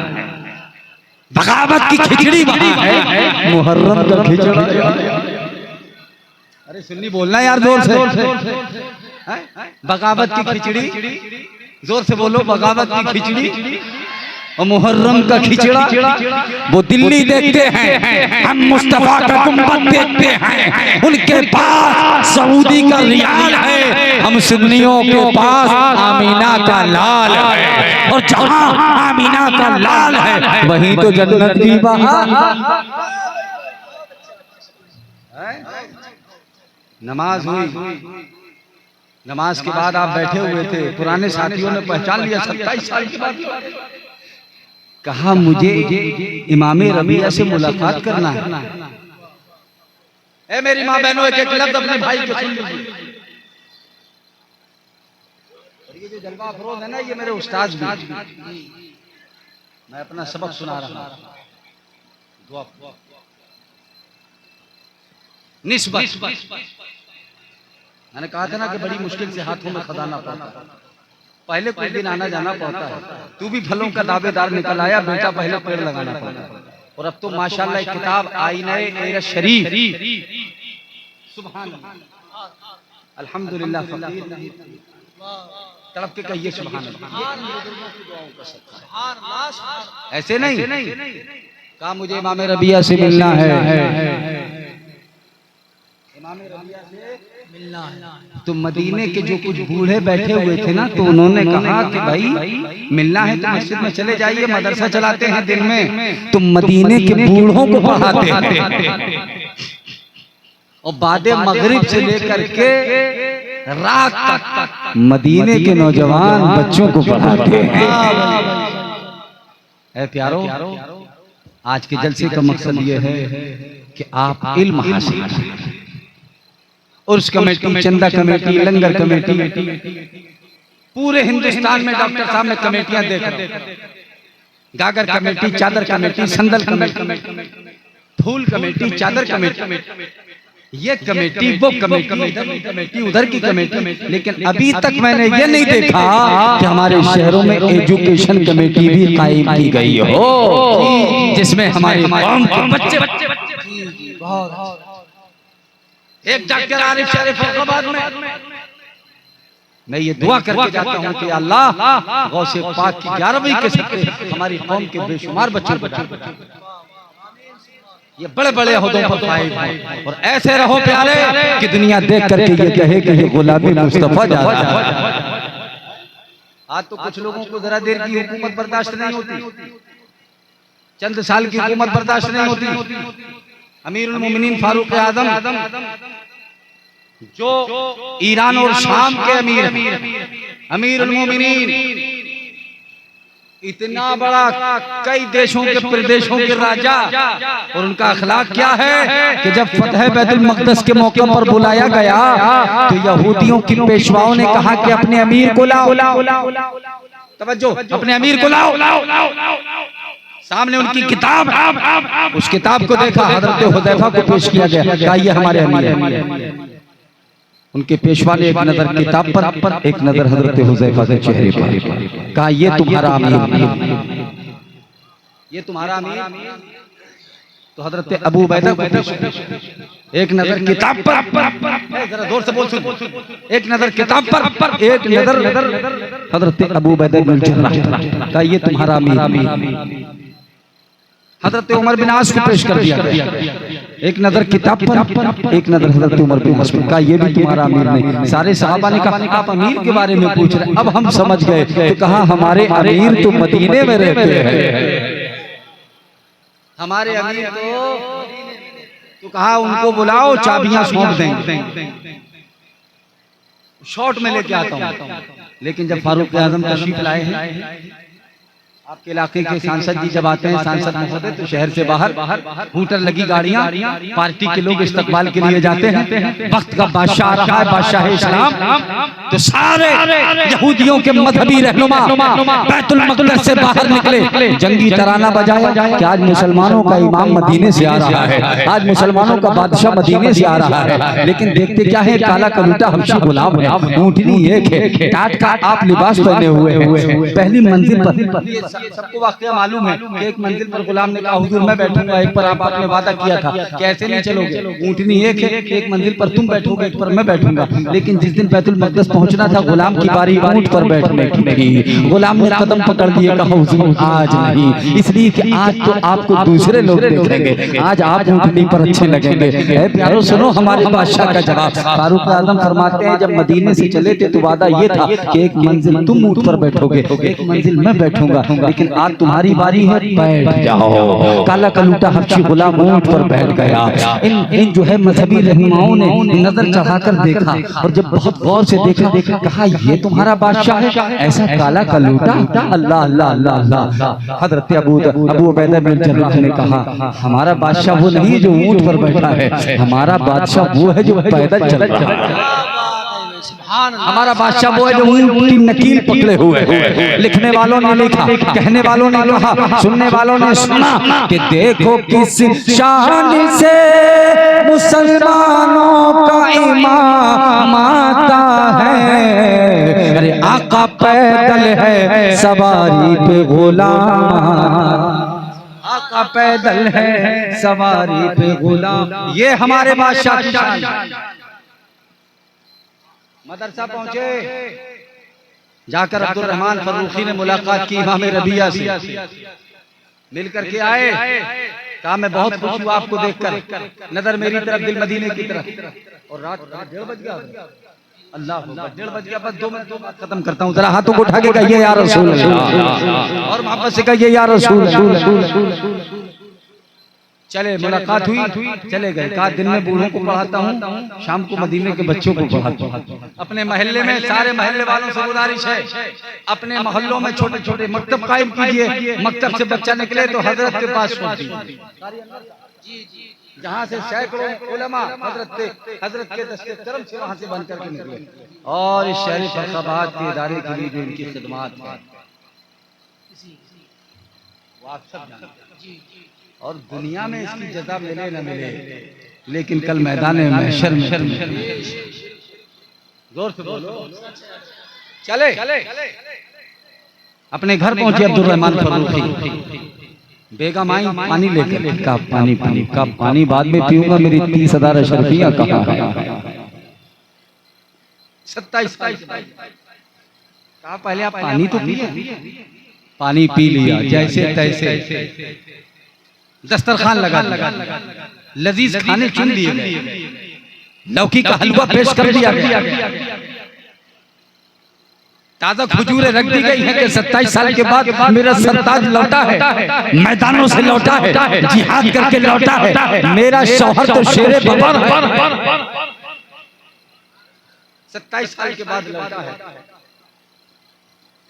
बगावत की खिचड़ी वहां है, मुहर्रम का खिचड़ा। अरे सुन्नी बोलना यार जोर से। बगावत की खिचड़ी, जोर से बोलो, बगावत की खिचड़ी और मुहर्रम का खिचड़ा वो दिल्ली देखते हैं, हम मुस्तफा का गुंबद देखते हैं, उनके पास सऊदी का रियाल है, हम सुन्नियों के पास आमीना का लाल है। और जहां आमीना का लाल है वहीं तो जन्नत की बहार। नमाज हुई, नमाज के बाद आप बैठे हुए थे, पुराने साथियों ने पहचान लिया 27 साल के बाद। कहा मुझे इमाम रबिया से मुलाकात करना है। ए मेरी माँ बहनों, एक एक लफ्ज़ अपने भाई को सुन लीजिए। ये जो जलवा अफरोज है ना, ये मेरे उस्ताद भी, मैं अपना सबक सुना रहा हूँ। निस्बत, मैंने कहा था ना कि बड़ी मुश्किल से हाथों में खजाना पाता है, पहले कुछ दिन आना जाना पड़ता है। तू भी फलों का दावेदार निकल आया बेटा, पहले पेड़ लगाना पड़ता है। और अब तो माशाल्लाह एक किताब आईने शरीफ, सुभान अल्लाह, अल्हम्दुलिल्लाह, तड़प के कहिए सुभान अल्लाह। ऐसे नहीं कहा मुझे इमाम रबिया से मिलना है, इमाम रबिया से मिलना है। तो मदीने के जो कुछ बूढ़े बैठे हुए थे ना, तो उन्होंने कहा कि भाई मिलना है तो मस्जिद में चले जाइए, मदरसा चलाते हैं दिन में, तो मदीने के बूढ़ों को पढ़ाते हैं और बाद मगरिब से लेकर के रात तक मदीने के नौजवान बच्चों को पढ़ाते हैं। ऐ प्यारो, आज के जलसे का मकसद ये है कि आप इल्म हासिल करें। उर्स कमेटी, चंदा कमेटी, लंगर कमेटी, पूरे हिंदुस्तान में डॉक्टर साहब ने कमेटियां देख रहे हैं। गागर कमेटी, चादर कमेटी, संदल कमेटी, फूल कमेटी, चादर कमेटी, ये कमेटी, वो कमेटी, इधर की कमेटी, उधर की कमेटी। लेकिन अभी तक मैंने ये नहीं देखा कि हमारे शहरों में एजुकेशन कमेटी भी कायम की गई हो, जिसमें हमारे कौम के बच्चे एक जाकर आरिफ शरीफ फैसलाबाद में, मैं ये दुआ करके जाता हूँ कि अल्लाह गौसे पाक की 11वीं के सदक़े हमारी कौम के बेशुमार बच्चे बचा, ये बड़े बड़े ओहदों पर फाइज हैं। और ऐसे रहो प्यारे कि दुनिया देख करके ये कहे कि ये गुलामी मुस्तफा जा रहा है। आज तो कुछ लोगों को जरा देर की हुकूमत बर्दाश्त नहीं होती, चंद साल की हुकूमत बर्दाश्त नहीं होती। अमीरुल मोमिनीन फारूक आजम जो ईरान और शाम के अमीर, अमीरुल मोमिनीन, इतना बड़ा कई देशों के प्रदेशों के राजा, और उनका अखलाक क्या है कि जब फतह बैतुल मक़दस के मौके पर बुलाया गया तो यहूदियों की पेशवाओं ने कहा कि अपने अमीर को लाओ, तवज्जो, अपने अमीर को लाओ। सामने उनकी किताब, उस किताब को देखा, हज़रत हुदैफा को पेश किया गया, कहा ये हमारे अमीर हैं। उनके पेशवा ने एक नजर किताब पर, एक नजर हज़रत हुदैफा के चेहरे पर, कहा ये तुम्हारा अमीर, ये तुम्हारा अमीर। तो हज़रत अबू बैदा को पेश, एक नजर किताब पर, जरा जोर से बोल सुन, एक नजर किताब पर, एक नजर हज़रत अबू बैदा बिन जर्राह, कहा ये तुम्हारा अमीर। हज़रत उमर बिन आस को पेश कर दिया, एक नजर किताब पर, एक नजर हज़रत उमर बिन आस पर, कहा ये भी तुम्हारा अमीर नहीं। सारे सहाबा ने कहा आप अमीर के बारे में पूछ रहे, अब हम समझ गए। तो कहा हमारे अमीर तो मदीने में रहते हैं, हमारे अमीर तो कहा उनको बुलाओ, चाबियां सौंप देंगे, शॉर्ट में लेके आता हूँ। लेकिन जब फारूक आजम तशरीफ लाए हैं, आपके इलाके के सांसद जी जब आते हैं, सांसद महोदय, तो शहर से बाहर हूटर लगी गाड़ियां, पार्टी के लोग इस्तकबाल के लिए जाते हैं। वक्त का बादशाह रहा है, बादशाह इस्लाम, तो सारे यहूदियों के मजहबी रहनुमा बैतुल मक़दस से बाहर निकले, जंगी तराना बजाया कि आज मुसलमानों का इमाम मदीने से आ रहा है, आज मुसलमानों का बादशाह मदीने से आ रहा है। लेकिन देखते क्या है, काला कलूटा हबशी गुलाम है, ऊँटनी एक है, टाट का आप लिबास पहने हुए, पहली मंजिल पर सबको वाकया मालूम है कि एक मंजिल पर गुलाम ने कहा हुजूर मैं बैठूंगा, एक पर आपने वादा किया था कि ऐसे नहीं चलोगे, ऊँटनी एक है, एक मंजिल पर तुम बैठोगे, एक पर मैं बैठूंगा। लेकिन जिस दिन बैतुल मक़दस पहुंचना था गुलाम की बारी ऊँट पर बैठने की थी। गुलाम ने कदम पकड़ लिए, कहा हुजूर आज नहीं, इसलिए कि आज तो आपको दूसरे लोग देखेंगे, आज आप ऊँटनी पर अच्छे लगेंगे। प्यारो सुनो हमारे बादशाह का जवाब। फारूक आजम फरमाते हैं जब मदीने से चले थे तो वादा ये था कि एक मंजिल तुम ऊँट पर बैठोगे, एक मंजिल मैं बैठूंगा, लेकिन आज तुम्हारी बारी है, बैठ जाओ। काला कलूटा हबशी गुलाम ऊँट पर बैठ गया। इन जो है मजहबी रहनुमाओं ने नजर चढ़ाकर देखा और जब बहुत गौर से देखा, कहा ये तुम्हारा बादशाह है, ऐसा काला कलूटा? अल्लाह अल्लाह अल्लाह अल्लाह। हजरत अबू उबैदा बिन जर्राह ने कहा हमारा बादशाह वो नहीं जो ऊँट पर बैठा है, हमारा बादशाह वो है जो पैदल चल रहा है। हमारा बादशाह वो है जो ऊँट की नकील पकड़े हुए है। लिखने वालों ने लिखा, कहने वालों ने कहा, सुनने वालों ने सुना कि देखो किस शान से मुसलमानों का इमाम आता है। अरे आका पैदल है सवारी पे गुलाम, आका पैदल है सवारी पे गुलाम। ये हमारे बादशाह की शान। मदरसा पहुंचे, जाकर अब्दुल रहमान फर्रुखी ने मुलाकात की इमाम रबिया से, मिलकर के आए, कहा मैं बहुत खुश हूँ आपको देखकर, नजर मेरी तरफ दिल मदीने की तरफ। और रात 1:30 बज गया, अल्लाह 1:30 बज गया, बस 2 मिनट खत्म करता हूँ। जरा हाथों को उठा के कहिए या रसूल अल्लाह, और मोहब्बत से कहिए या रसूल अल्लाह। चले मुलाकात हुई, चले गए। कहा दिन में बूढ़ों को पढ़ाता हूँ, शाम को मदीने के बच्चों को पढ़ाता हूँ। अपने महल्ले में सारे महल्ले वालों से गुजारिश है, अपने मोहल्लों में छोटे छोटे मकतब कायम कीजिए। मकतब से बच्चा निकले तो हजरत के पास छोड़िए, जहाँ से सैकड़ों उलमा हजरत के दस्ते करम से वहाँ से बन करके निकले। और इस शहर फर्रुखाबाद के इदारे के लिए इनकी खिदमत है, वो आप सब जानते हैं। और दुनिया में इसकी जज़ा मिले न मिले, लेकिन कल मैदान महशर में जोर से बोलो। चले अपने घर पहुंचे अब्दुल रहमान फर्रुखी, बेगम आई पानी लेकर, कप पानी पानी कप पानी बाद में पीऊंगा, मेरी 30,000 अशरफियां कहाँ है? 27 कहा पहले आप पानी तो पिए। पानी पी लिया जैसे तैसे, दस्तरखान लगा, लजीज खाने चुन लिए गए, लौकी का हलवा पेश कर दिया गया, ताजा खजूरें रख दी गई है कि 27 साल के बाद मेरा सरताज लौटा है, मैदानों से लौटा है, जिहाद करके लौटा है, मेरा शौहर तो शेरे बबर है। 27 साल के बाद लौटा है,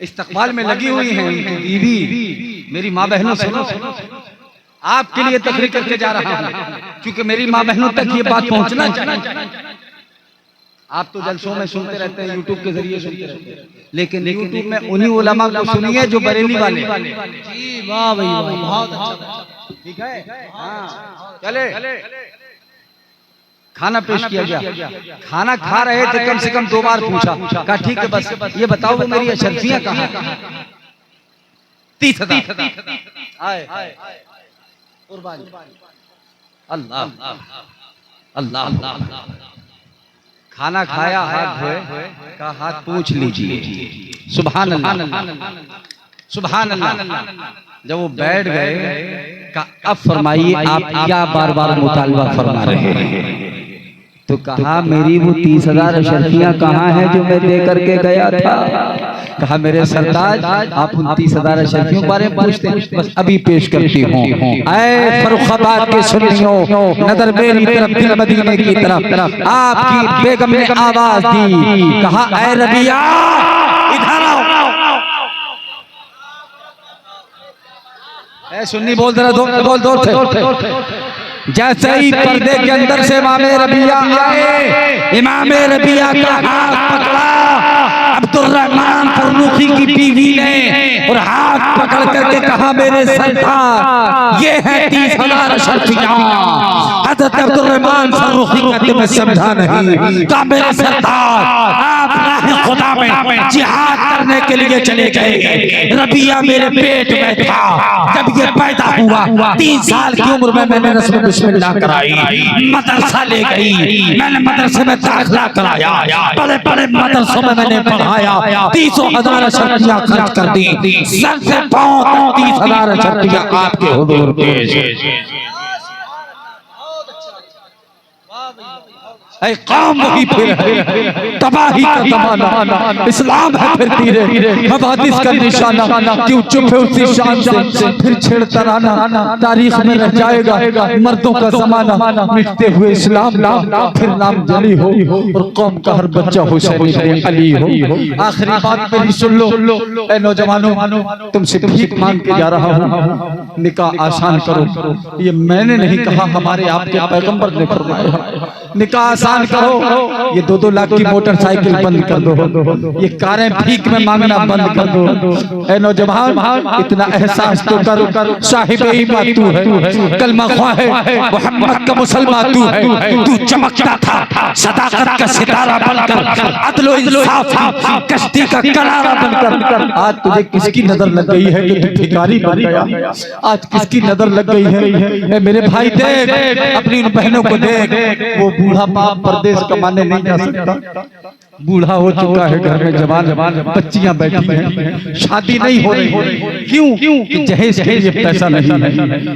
इस्तकबाल में लगी हुई है उनकी बीवी। मेरी माँ बहनों सुनो, आपके लिए तकरीर करके जा रहा हूं, क्योंकि मेरी माँ बहनों तक ये बात पहुंचना चाहिए। आप तो जलसों में सुनते रहते हैं, यूट्यूब के जरिए सुनते रहते हैं, लेकिन यूट्यूब में उन्हीं उलमा को सुनिए जो बरेली वाले। जी वाह भाई वाह, बहुत अच्छा, ठीक है। हाँ चले, खाना पेश किया गया, खाना खा रहे थे, कम से कम 2 बार पूछा, कहा ठीक है बस ये बताओ वो मेरी अशरफियां कहाँ? 30,000 आए कुर्बानी। अल्लाह अल्लाह अल्लाह। खाना खाया, हाथ धोए, का हाथ पूछ लीजिए। सुभान अल्लाह सुभान अल्लाह। जब वो बैठ गए, का अब फरमाइए आप क्या बार बार मुतालबा फरमा रहे हैं? तो कहा मेरी वो 30,000 अशरफियां कहाँ हैं जो मैं दे करके गया था? कहा मेरे सरताज आप उन 30,000 अशरफियों के बारे में पूछते हैं, बस अभी पेश करती हूँ। ऐ फर्रुखाबाद के सुन्नियों, नजर मेरी तरफ दिल मदीने की तरफ। आपकी बेगम ने आवाज दी, कहा ऐ रबिया इधर आओ। ऐ सुन्नी बोल जरा, बोल दो। जैसे ही पर्दे के अंदर से इमाम रबिया आए, इमाम रबिया का हाथ पकड़ा अब्दुल रहमान फर्रुखी की बीवी ने, और हाथ पकड़ करके कहा मेरे सरदार ये है 30,000 अशरफियां। हजरत अब्दुर्रहमान फर्रुखी कहते मैं समझा नहीं का मेरे सरदार आप राह खुदा में जिहाद करने के लिए चले गए। रबिया मेरे पेट में था जब ये पैदा हुआ, 3 साल की उम्र में मैंने रस्म बिस्मिल्लाह कराई, मदरसा ले गई, मैंने मदरसे में दाखिला कराया, बड़े बड़े मदरसों में मैंने पढ़ाया, 30,000 शर्तियाँ खर्च कर दी, सर से पांव तक 30,000 शर्तियाँ आपके हुजूर पेश। ऐ कौम वही फिर है, तबाही का ज़माना, इस्लाम है फिर धीरे हवादिस का निशाना, क्यों चुप है उसी शान से, फिर छेड़ता रहना, तारीख में रह जाएगा मर्दों का ज़माना, मिटते हुए इस्लाम फिर नाम जली हो और कौम का हर बच्चा हुसैन इब्न अली हो। आखिरी बात मेरी सुन लो, ऐ नौजवानों, तुमसे भीख मांग के जा रहा हूँ, निकाह आसान करो। ये मैंने नहीं कहा, हमारे आपके पैगंबर ने फरमाया, निकाह आसान करो। ये 2-2 लाख की मोटरसाइकिल बंद कर दो, ये कारें भीख में मांगना बंद कर दो। ऐ नौजवान, इतना एहसास तो कर, साहिब ईमान तू है, कलमा ख्वाह है, मोहम्मद का मुसलमान तू है, तू चमकता था सदाकत का सितारा बनकर, अदल व इंसाफ कश्ती का किनारा बनकर। आज तुझे किसकी नजर लग गई है कि तू भिखारी बन गया? आज किसकी नजर लग गई है? मेरे भाई देख, अपनी उन बहनों को देख, वो बूढ़ा बाप परदेश कमाने नहीं जा सकता, बूढ़ा हो चुका है, घर में जवान बच्चियां बैठी हैं, शादी नहीं हो रही। क्यों? कि जहेज के लिए पैसा नहीं है।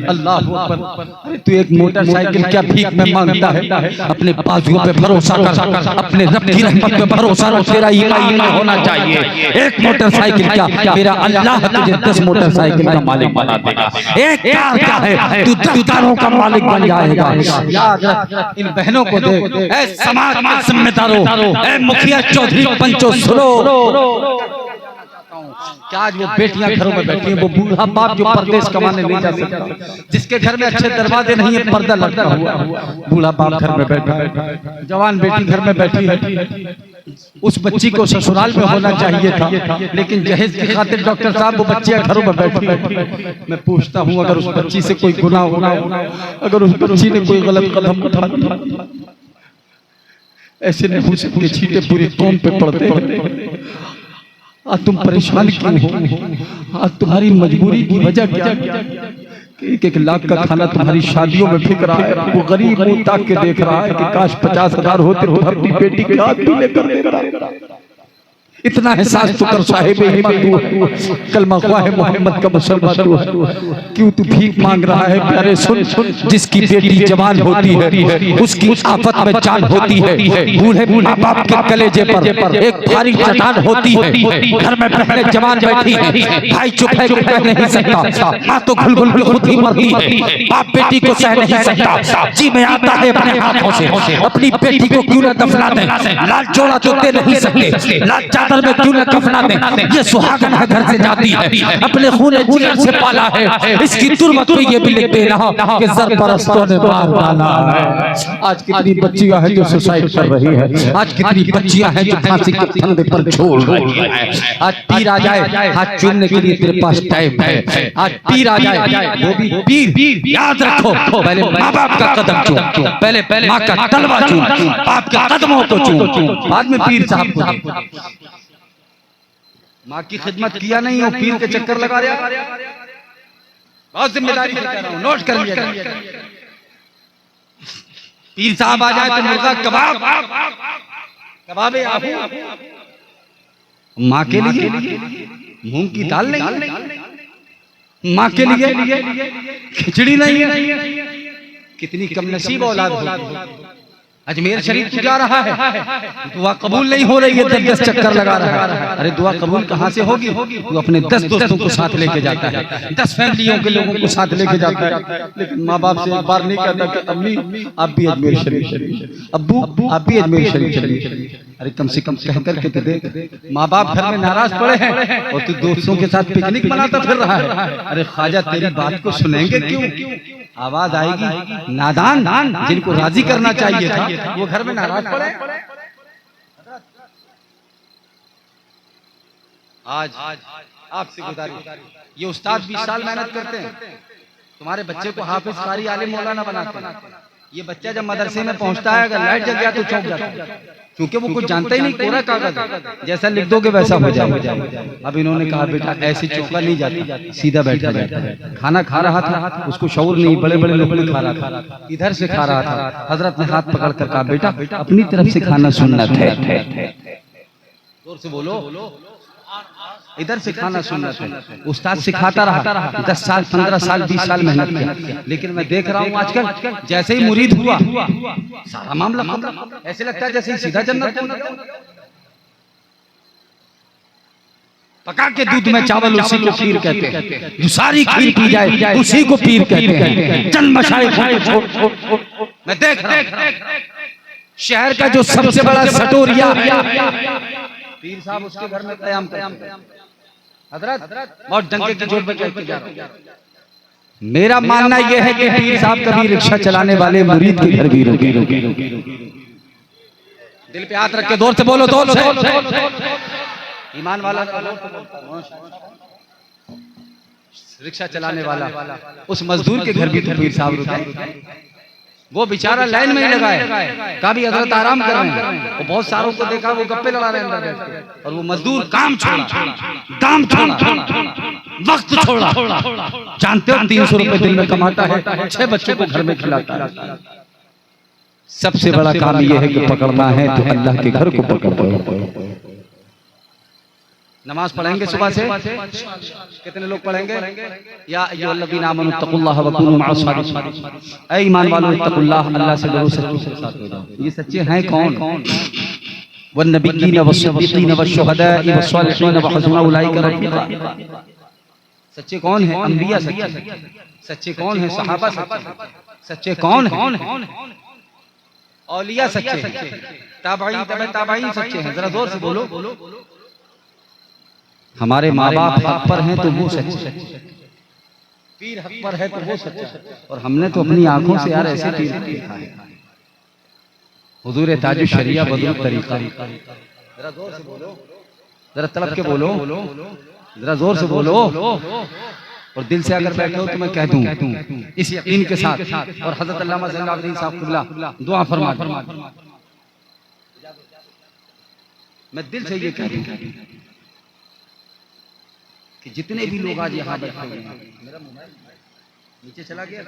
अल्लाह अकबर। अरे तू एक मोटरसाइकिल क्या भीख में मांगता है? अपने बाजुओं पे भरोसा कर, अपने रब की रहमत पे भरोसा रख, तेरा ईमान होना चाहिए। एक मोटरसाइकिल क्या, मेरा अल्लाह तुझे 10 मोटरसाइकिल का मालिक बना देगा। एक कार क्या है, तू 10 कारों का मालिक बन जाएगा। याद रख, इन बहनों को देख, ऐ समाज के जिम्मेदारों, ऐ मुखिया चौधरी पंचो सुनो, क्या आज वो बेटियां घरों में बैठी हैं, वो बूढ़ा बाप जो परदेश कमाने नहीं जा सकता, जिसके घर में अच्छे दरवाजे नहीं है, पर्दा लटका हुआ, बूढ़ा बाप घर में बैठा है, जवान बेटी घर में बैठी है। उस बच्ची को ससुराल में होना चाहिए था, लेकिन जहेज की खातिर डॉक्टर साहब वो बच्चियां घरों में बैठी है। मैं पूछता हूँ, अगर उस बच्ची से कोई गुनाह होना, अगर उस बच्ची ने कोई गलत कदम उठा दिया, ऐसे नहीं के छींटे पूरी कौम पे पड़ते हैं। आज तुम परेशान क्यों हो? आज तुम्हारी मजबूरी की वजह क्या? 1-1 लाख का खाना तुम्हारी शादियों में फिक रहा है, वो गरीब मुंह ताक के देख रहा है कि काश 50,000 होते तो अपनी बेटी के हाथ पीले कर देता। इतना एहसास तो कर, साहिब ईमान तू है, कलमा ख्वाह मोहम्मद का मुसलमान तू है, क्यों तू भीख मांग रहा है? प्यारे सुन, जिसकी बेटी जवान होती है, उसकी आफत में जान होती है, बूढ़े माँ बाप के कलेजे पर एक भारी चट्टान होती है, घर में बहनें जवान बैठी हैं, भाई चुप है, कह नहीं सकता, माँ तो घुल घुल के खुद ही मरती है, बाप बेटी को सह नहीं सकता, जी में आता है अपने हाथों से, अपनी बेटी को क्यों न दफना दे, लाल जोड़ा तो दे नहीं सकते, लाल चादर में क्यों न कफना दे, ये सुहागन है, घर से जाती है, अपने खून जिगर से पाला है, इसकी तुरबत पे ये भी लिख दे रहा कि जर परस्तों ने मार डाला है। आज कितनी बच्चियां हैं जो सुसाइड कर रही है, आज कितनी बच्चियां हैं जो फांसी के फंदे पर छोड़ रही है। आज पीर आ जाए हाथ चूमने के लिए तेरे पास टाइम है, आज पीर आ जाए, वो भी पीर। याद रखो, पहले माँ बाप का कदम चूम, पहले माँ का तलवा चूम, बाप के कदमों को चूम, बाद में पीर साहब को। माँ की खिदमत किया नहीं हो, पीर के चक्कर लगा रहा। बहुत जिम्मेदारी से कह रहा हूं, नोट कर लिया। पीर साहब आ जाए तो मुर्गा कबाब माँ के लिए मूंग की दाल नहीं, माँ के लिए खिचड़ी नहीं है। कितनी कम नसीब औलाद हो। अजमेर शरीफ जा रहा है, दुआ कबूल नहीं हो रही है, 10 चक्कर लगा रहा है। अरे दुआ कबूल कहाँ से होगी? तू अपने 10 दोस्तों को साथ लेके जाता है, 10 फैमिलियों के लोगों को साथ लेके जाता है, लेकिन माँ बाप से एक बार नहीं कहता कि अम्मी आप भी अजमेर शरीफ, अब्बू आप भी अजमेर शरीफ चलिए। अरे कम से कम कह करके तो देख, माँ बाप घर में नाराज पड़े हैं और तू दोस्तों के साथ पिकनिक मनाता फिर रहा है। अरे ख्वाजा तेरी बात को सुनेंगे क्यों? आवाज आएगी, नादान जिनको राजी करना चाहिए था वो घर में नाराज पड़े। आज आपसे गुजारिश, ये उस्ताद 20 साल मेहनत करते हैं, तुम्हारे बच्चे को हाफिज कारी आलिम मौलाना बनाते हैं, ये बच्चा जब मदरसे में पहुंचता है, अगर लाइट जल गया तो चौंक जाता है, क्योंकि वो कुछ जानता ही नहीं, कोरा कागज जैसा लिख दोगे वैसा हो जाएगा। अब इन्होंने कहा बेटा ऐसे चौंका नहीं जाता, सीधा बैठा जाता है। खाना खा रहा था, उसको शऊर नहीं, बड़े बड़े लोग खा रहा था, इधर से खा रहा था। हजरत ने हाथ पकड़ कर कहा बेटा अपनी तरफ से खाना सुन्नत है, जोर से बोलो, इधर से खाना सुन्नत है। उस्ताद सिखाता रहा 10 साल 15 साल 20 साल मेहनत किया, लेकिन मैं देख रहा हूँ आजकल जैसे ही मुरीद हुआ सारा मामला ऐसे लगता है जैसे ही सीधा जन्नत। पका के दूध में चावल उसी को पीर कहते हैं, जो सारी खीर पी जाए उसी को पीर कहते हैं। चंद मशाइख मैं देख रहा हूं शहर का जो सबसे बड़ा सटोरिया पीर साहब, उसके घर में कयाम हजरत और डंके की जोर पे कह के जा रहा हूं। मेरा मानना यह है कि पीर साहब कभी रिक्शा चलाने वाले मुरीद के घर भी रुके। दिल पे हाथ रख के जोर से बोलो, जोर से ईमान वाला रिक्शा चलाने वाला, उस मजदूर के घर भी तो पीर साहब रुके। वो बेचारा लाइन में ही लगा है, कभी हजरत आराम कर रहे हैं, वो बहुत सारों को देखा वो गप्पे लड़ा रहे हैं अंदर बैठ के, और वो मजदूर काम छोड़ा, दाम छोड़ा, वक्त छोड़ा। जानते हो 300 रुपए दिन में कमाता है, 6 बच्चों को घर में खिलाता है। सबसे बड़ा काम यह है कि पकड़ना है तो अल्लाह के घर को पकड़ो। नमाज पढ़ेंगे सुबह से, कितने लोग पढ़ेंगे? या अय्युहल्लज़ीना आमनू इत्तक़ुल्लाह व कूनू मअस सादिक़ीन, ऐ ईमान वालों इत्तक़ुल्लाह, अल्लाह से डरो, सच्चों के साथ हो जाओ। ये सच्चे हैं कौन? वन्नबिय्यीना वस्सिद्दीक़ीना वश्शुहदाኢ वस्सालिहीन व हसुन उलाइका रफ़ीक़ा। सच्चे कौन है? अंबिया सच्चे। सच्चे कौन है? सहाबा सच्चे। सच्चे कौन है? औलिया सच्चे, ताबईन तबे ताबईन सच्चे हैं। जरा जोर से बोलो। हमारे माँ बाप हक पर हैं तो वो सच्चे, पीर हक पर है तो वो सच्चा है। और हमने तो अपनी आंखों से यार ऐसे पीर देखा है। हुजूर ताजुश शरिया बदरुल तरीका। जरा जोर से बोलो, जरा तलब के बोलो, जरा जोर से बोलो, और दिल से अगर बैठे हो तो मैं कह दूं इस यकीन के साथ। और हजरत अल्लामा ज़ैनुल साहब क़िबला दुआ फरमा, मैं दिल से ये कह दूं कि जितने भी लोग आज यहाँ बैठे हुए हैं, मेरा मोबाइल नीचे चला गया,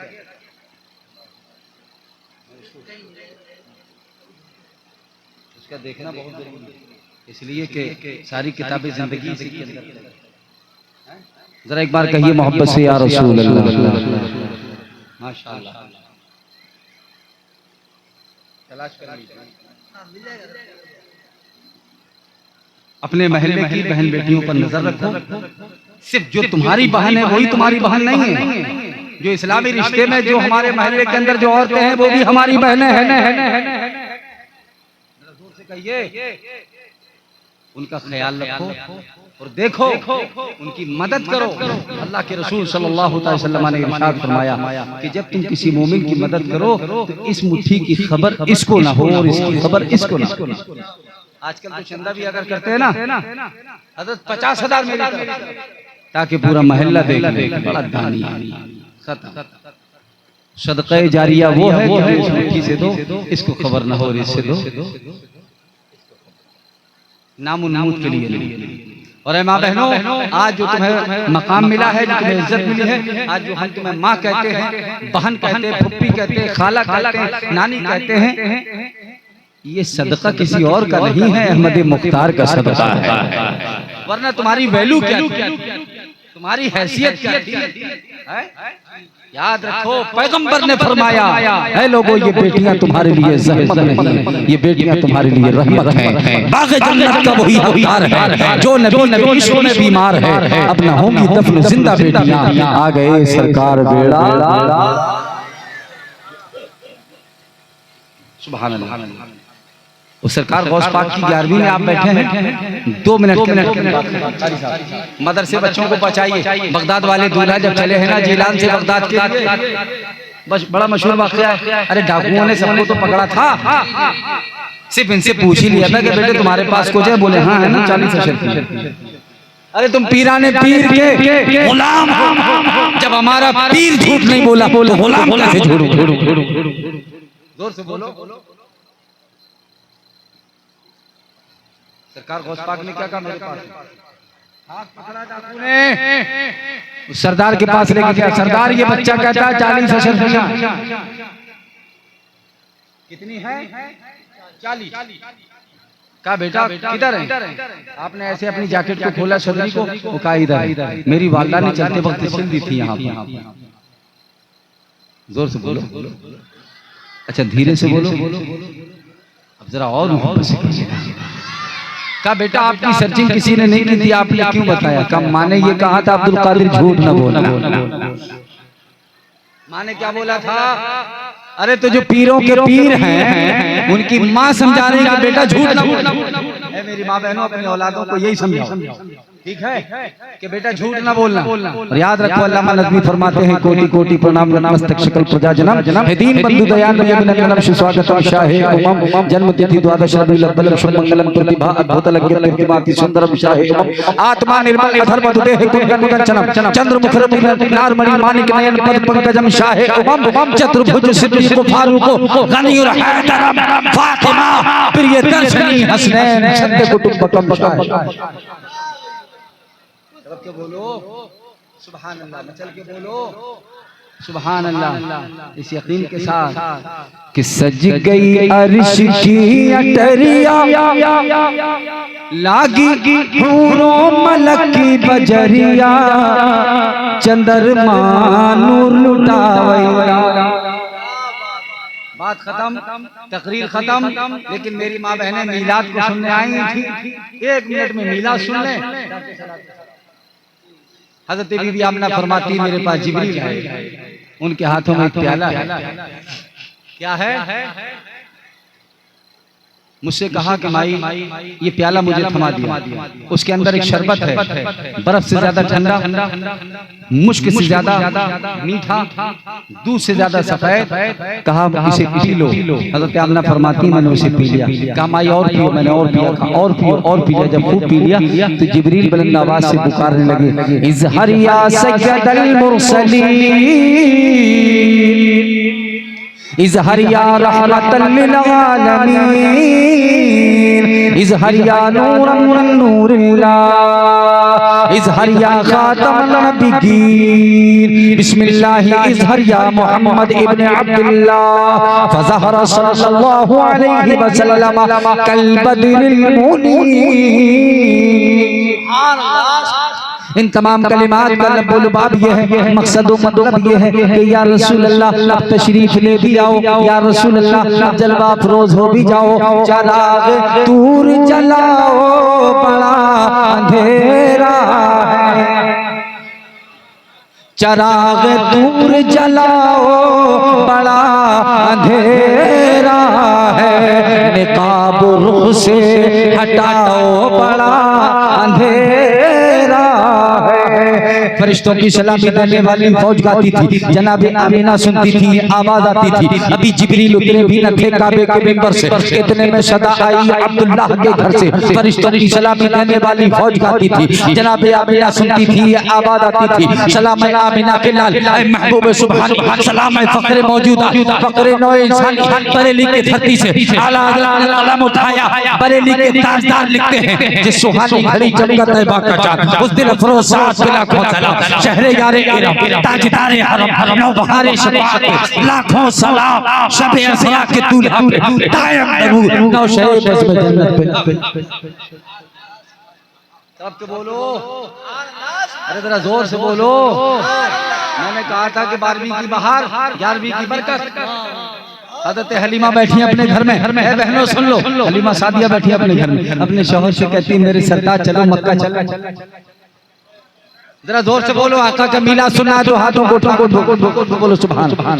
उसका देखना बहुत जरूरी है, इसलिए कि सारी किताबें जिंदगी इसी के अंदर है। जरा एक बार कहिए मोहब्बत से या रसूल अल्लाह। माशाअल्लाह, तलाश कर लीजिए। अपने महल्ले की बहन बेटियों पर नजर रखो। सिर्फ जो तुम्हारी बहन है वही तुम्हारी बहन नहीं है। जो इस्लामी रिश्ते में जो हमारे महल्ले के अंदर जो औरतें हैं वो भी हमारी बहनें हैं। जोर से कहिए, उनका ख्याल रखो और देखो, उनकी मदद करो। अल्लाह के रसूल सल्लल्लाहु अलैहि वसल्लम ने इरशाद फरमाया कि जब तुम किसी मोमिन की मदद करो तो इस मुट्ठी की खबर इसको ना हो और इसकी खबर इसको ना हो। आजकल तो चंदा भी अगर करते हैं ना, हजरत 50,000 मेरी तरफ, ताकि पूरा महल्ला देख ले, बड़ा दानी है। सदक़े जारिया वो है कि इस मुट्ठी से दो, इसको खबर ना हो और इससे दो, नामुन्नूत के लिए नहीं। और माँ बहनों, आज जो तुम्हें मकाम मिला है, जो तुम्हें इज्जत मिली है, आज जो हम तुम्हें माँ कहते हैं, बहन कहते हैं, फुप्पी कहते हैं, खाला कहते हैं, नानी कहते हैं, ये सदका किसी और का नहीं है, अहमद मुख्तार का सदका है। वरना तुम्हारी वैल्यू क्या थी, तुम्हारी हैसियत क्या थी? याद रखो, पैगंबर ने फरमाया, है लोगों ये बेटियां तुम्हारे लिए ज़हमत नहीं, ये बेटियां तुम्हारे लिए रहमत हैं। बाग़े जन्नत का वही हकदार है जो नबी के इश्क़ में बीमार है। अब न होंगी दफन जिंदा बेटियां, आ गए सरकार बेड़ा। सुभान अल्लाह। उस सरकार गौस पाक की 11वीं में आप बैठे हैं, 2 मिनट मदरसे बच्चों को बचाइए। बगदाद वाले दूल्हा जब चले हैं ना जिलान से बगदाद के लिए, बस बड़ा मशहूर वाक़या है। अरे डाकुओं ने सबको तो पकड़ा था, सिर्फ इनसे पूछ ही लिया था कि बेटे तुम्हारे पास कुछ है? बोले हाँ है ना, 40 अशर। अरे तुम पीराने पीर के गुलाम हो, जब हमारा पीर झूठ नहीं बोला तो गुलाम कैसे झूठ? जोर से बोलो। सरकार गौस पाक ने क्या कहा मेरे पास? हाथ पकड़ा डाकू ने, उस सरदार के पास लेके गया। सरदार ये बच्चा कहता है 40 अशरफियां। कितनी है? 40। कहा बेटा किधर है? आपने ऐसे अपनी जैकेट को खोला सदरी को, वो कहा इधर। मेरी वालदा ने चलते वक्त सिल दी थी यहाँ पे। जोर से बोलो। अच्छा धीरे से बोलो। अब जरा और मोहब्बत से कीजिए। कहा बेटा आपकी सर्चिंग किसी ने नहीं की थी, आपने क्यों बताया? कहा माँ ने ये कहा था अब्दुल कादिर झूठ न बोलना। माँ ने क्या बोला था? अरे तो जो पीरों के पीर हैं उनकी माँ समझा रही है कि बेटा झूठ न बोलना। मेरी माँ बहनों अपनी औलादों को यही समझाओ, ठीक है, कि बेटा झूठ ना बोलना। और याद रखो अल्लामा नज़मी फरमाते हैं कोटि कोटि प्रणाम नमस्तक शकल प्रजा जन्म दीन बंधु दयाल अभिनंदनम सुस्वागतम शाहे उमम जन्म तिथि द्वादश रबिउल अव्वल शुभ मंगलम प्रतिभा अद्भुत लग्न प्रतिमाति सुंदरम शाहे उमम आत्मा निर्मल अधर्म दुदेह कुंडन कंचनम चंद्र मुखर नार मणि माणिक नयन पद पंकजम शाहे उमम चतुर्भुज सिद्दीक फारूक गनी और हैदर फातिमा प्रिय दर्शनी हसनैन सत्य कुटुंबकम शाहे। के बोलो सुभान अल्लाह, मचल के बोलो सुभान अल्लाह, इस यकीन के साथ कि सज गई अर्श की अटरिया लागी हूरों मलक की बजरिया चंद्रमा नूर लुटावैया। बात खत्म, तकरीर खत्म, लेकिन मेरी माँ बहनें मीलाद को सुनने आई थी। 1 मिनट में मीलाद सुन लें। हज़रत बीबी आमना फरमाती मेरे पास जिब्रील है, उनके हाथों में एक प्याला है। क्या है? मुझसे कहा कि माई ये प्याला मुझे थमा दिया। उसके अंदर एक शरबत है, बर्फ से ज्यादा ठंडा, मुश्क से ज्यादा मीठा, दूध से ज्यादा सफेद। कहा इसे पी लो। हज़रत आमना फरमाती मैंने उसे पी लिया। कहा माई और पियो। मैंने और पिया। और पियो और पी लिया। जब खूब पी लिया तो जिब्रील बुलंद आवाज से पुकारने लगे इज़हरिया सय्यदल मुरसलीन इज़हरिया रहमतल लिल आलमीन इज़हरिया नूरन मिन नूरिल्लाह इज़हरिया खातमुन नबिय्यीन बिस्मिल्लाह इज़हरिया मुहम्मद इब्न अब्दुल्लाह फज़हरा सल्लल्लाहु अलैहि वसल्लम कल बद्रिल मुनीर। इन तमाम कलिमात का लब्बुलबाब ये है, मकसद व मतलब ये है कि या रसूल अल्लाह आप तशरीफ ले भी आओ, या रसूल अल्लाह आप जलवा अफरोज हो भी जाओ। चराग दूर जलाओ बड़ा अंधेरा है, चराग दूर जलाओ बड़ा अंधेरा है, निकाब रुख से हटाओ बड़ा अंधेरा है। फरिश्तों की सलामी देने वाली फौज गाती थी, जनाब आमीना सुनती थी, आवाज आती थी। अभी जिब्रील उतरे भी न थे काबे के मिंबर से, इतने में सदा आई अब्दुल्लाह के घर से। फरिश्तों की सलामी देने वाली फौज गाती थी, जनाब आमीना सुनती थी, आवाज आती थी। सलाम आमीना के लाल महबूब सुभानी, सलाम फखरे मौजूदा, फखरे नौ इंसानी, बरेली के धरती से आला कलम उठाया, बरेली के ताजदार लिखते हैं जिस सुहानी घड़ी चमका तैबा का चांद, उस दिन अफरोज साथ लाखों सलाम, शहरे यारे इरम, ताजदारे हरम, नौबहारे शफाअत, लाखों सलाम, शबे अज़िया के दूल्हा पे, दायम नबूर, नौ शहरे बज़्म जन्नत पे। सब के बोलो, अरे जरा जोर से बोलो। मैंने कहा था कि 12वीं की बहार 11वीं की बरकत। हज़रत हलीमा बैठी अपने घर में, बहनों सुन लो, हलीमा सादिया बैठी अपने घर में, अपने शौहर से कहती मेरे सरदार चलो मक्का चलो। जरा जोर से बोलो, आका का मीलाद सुनना है तो हाथों को बोलो सुभान सुभान।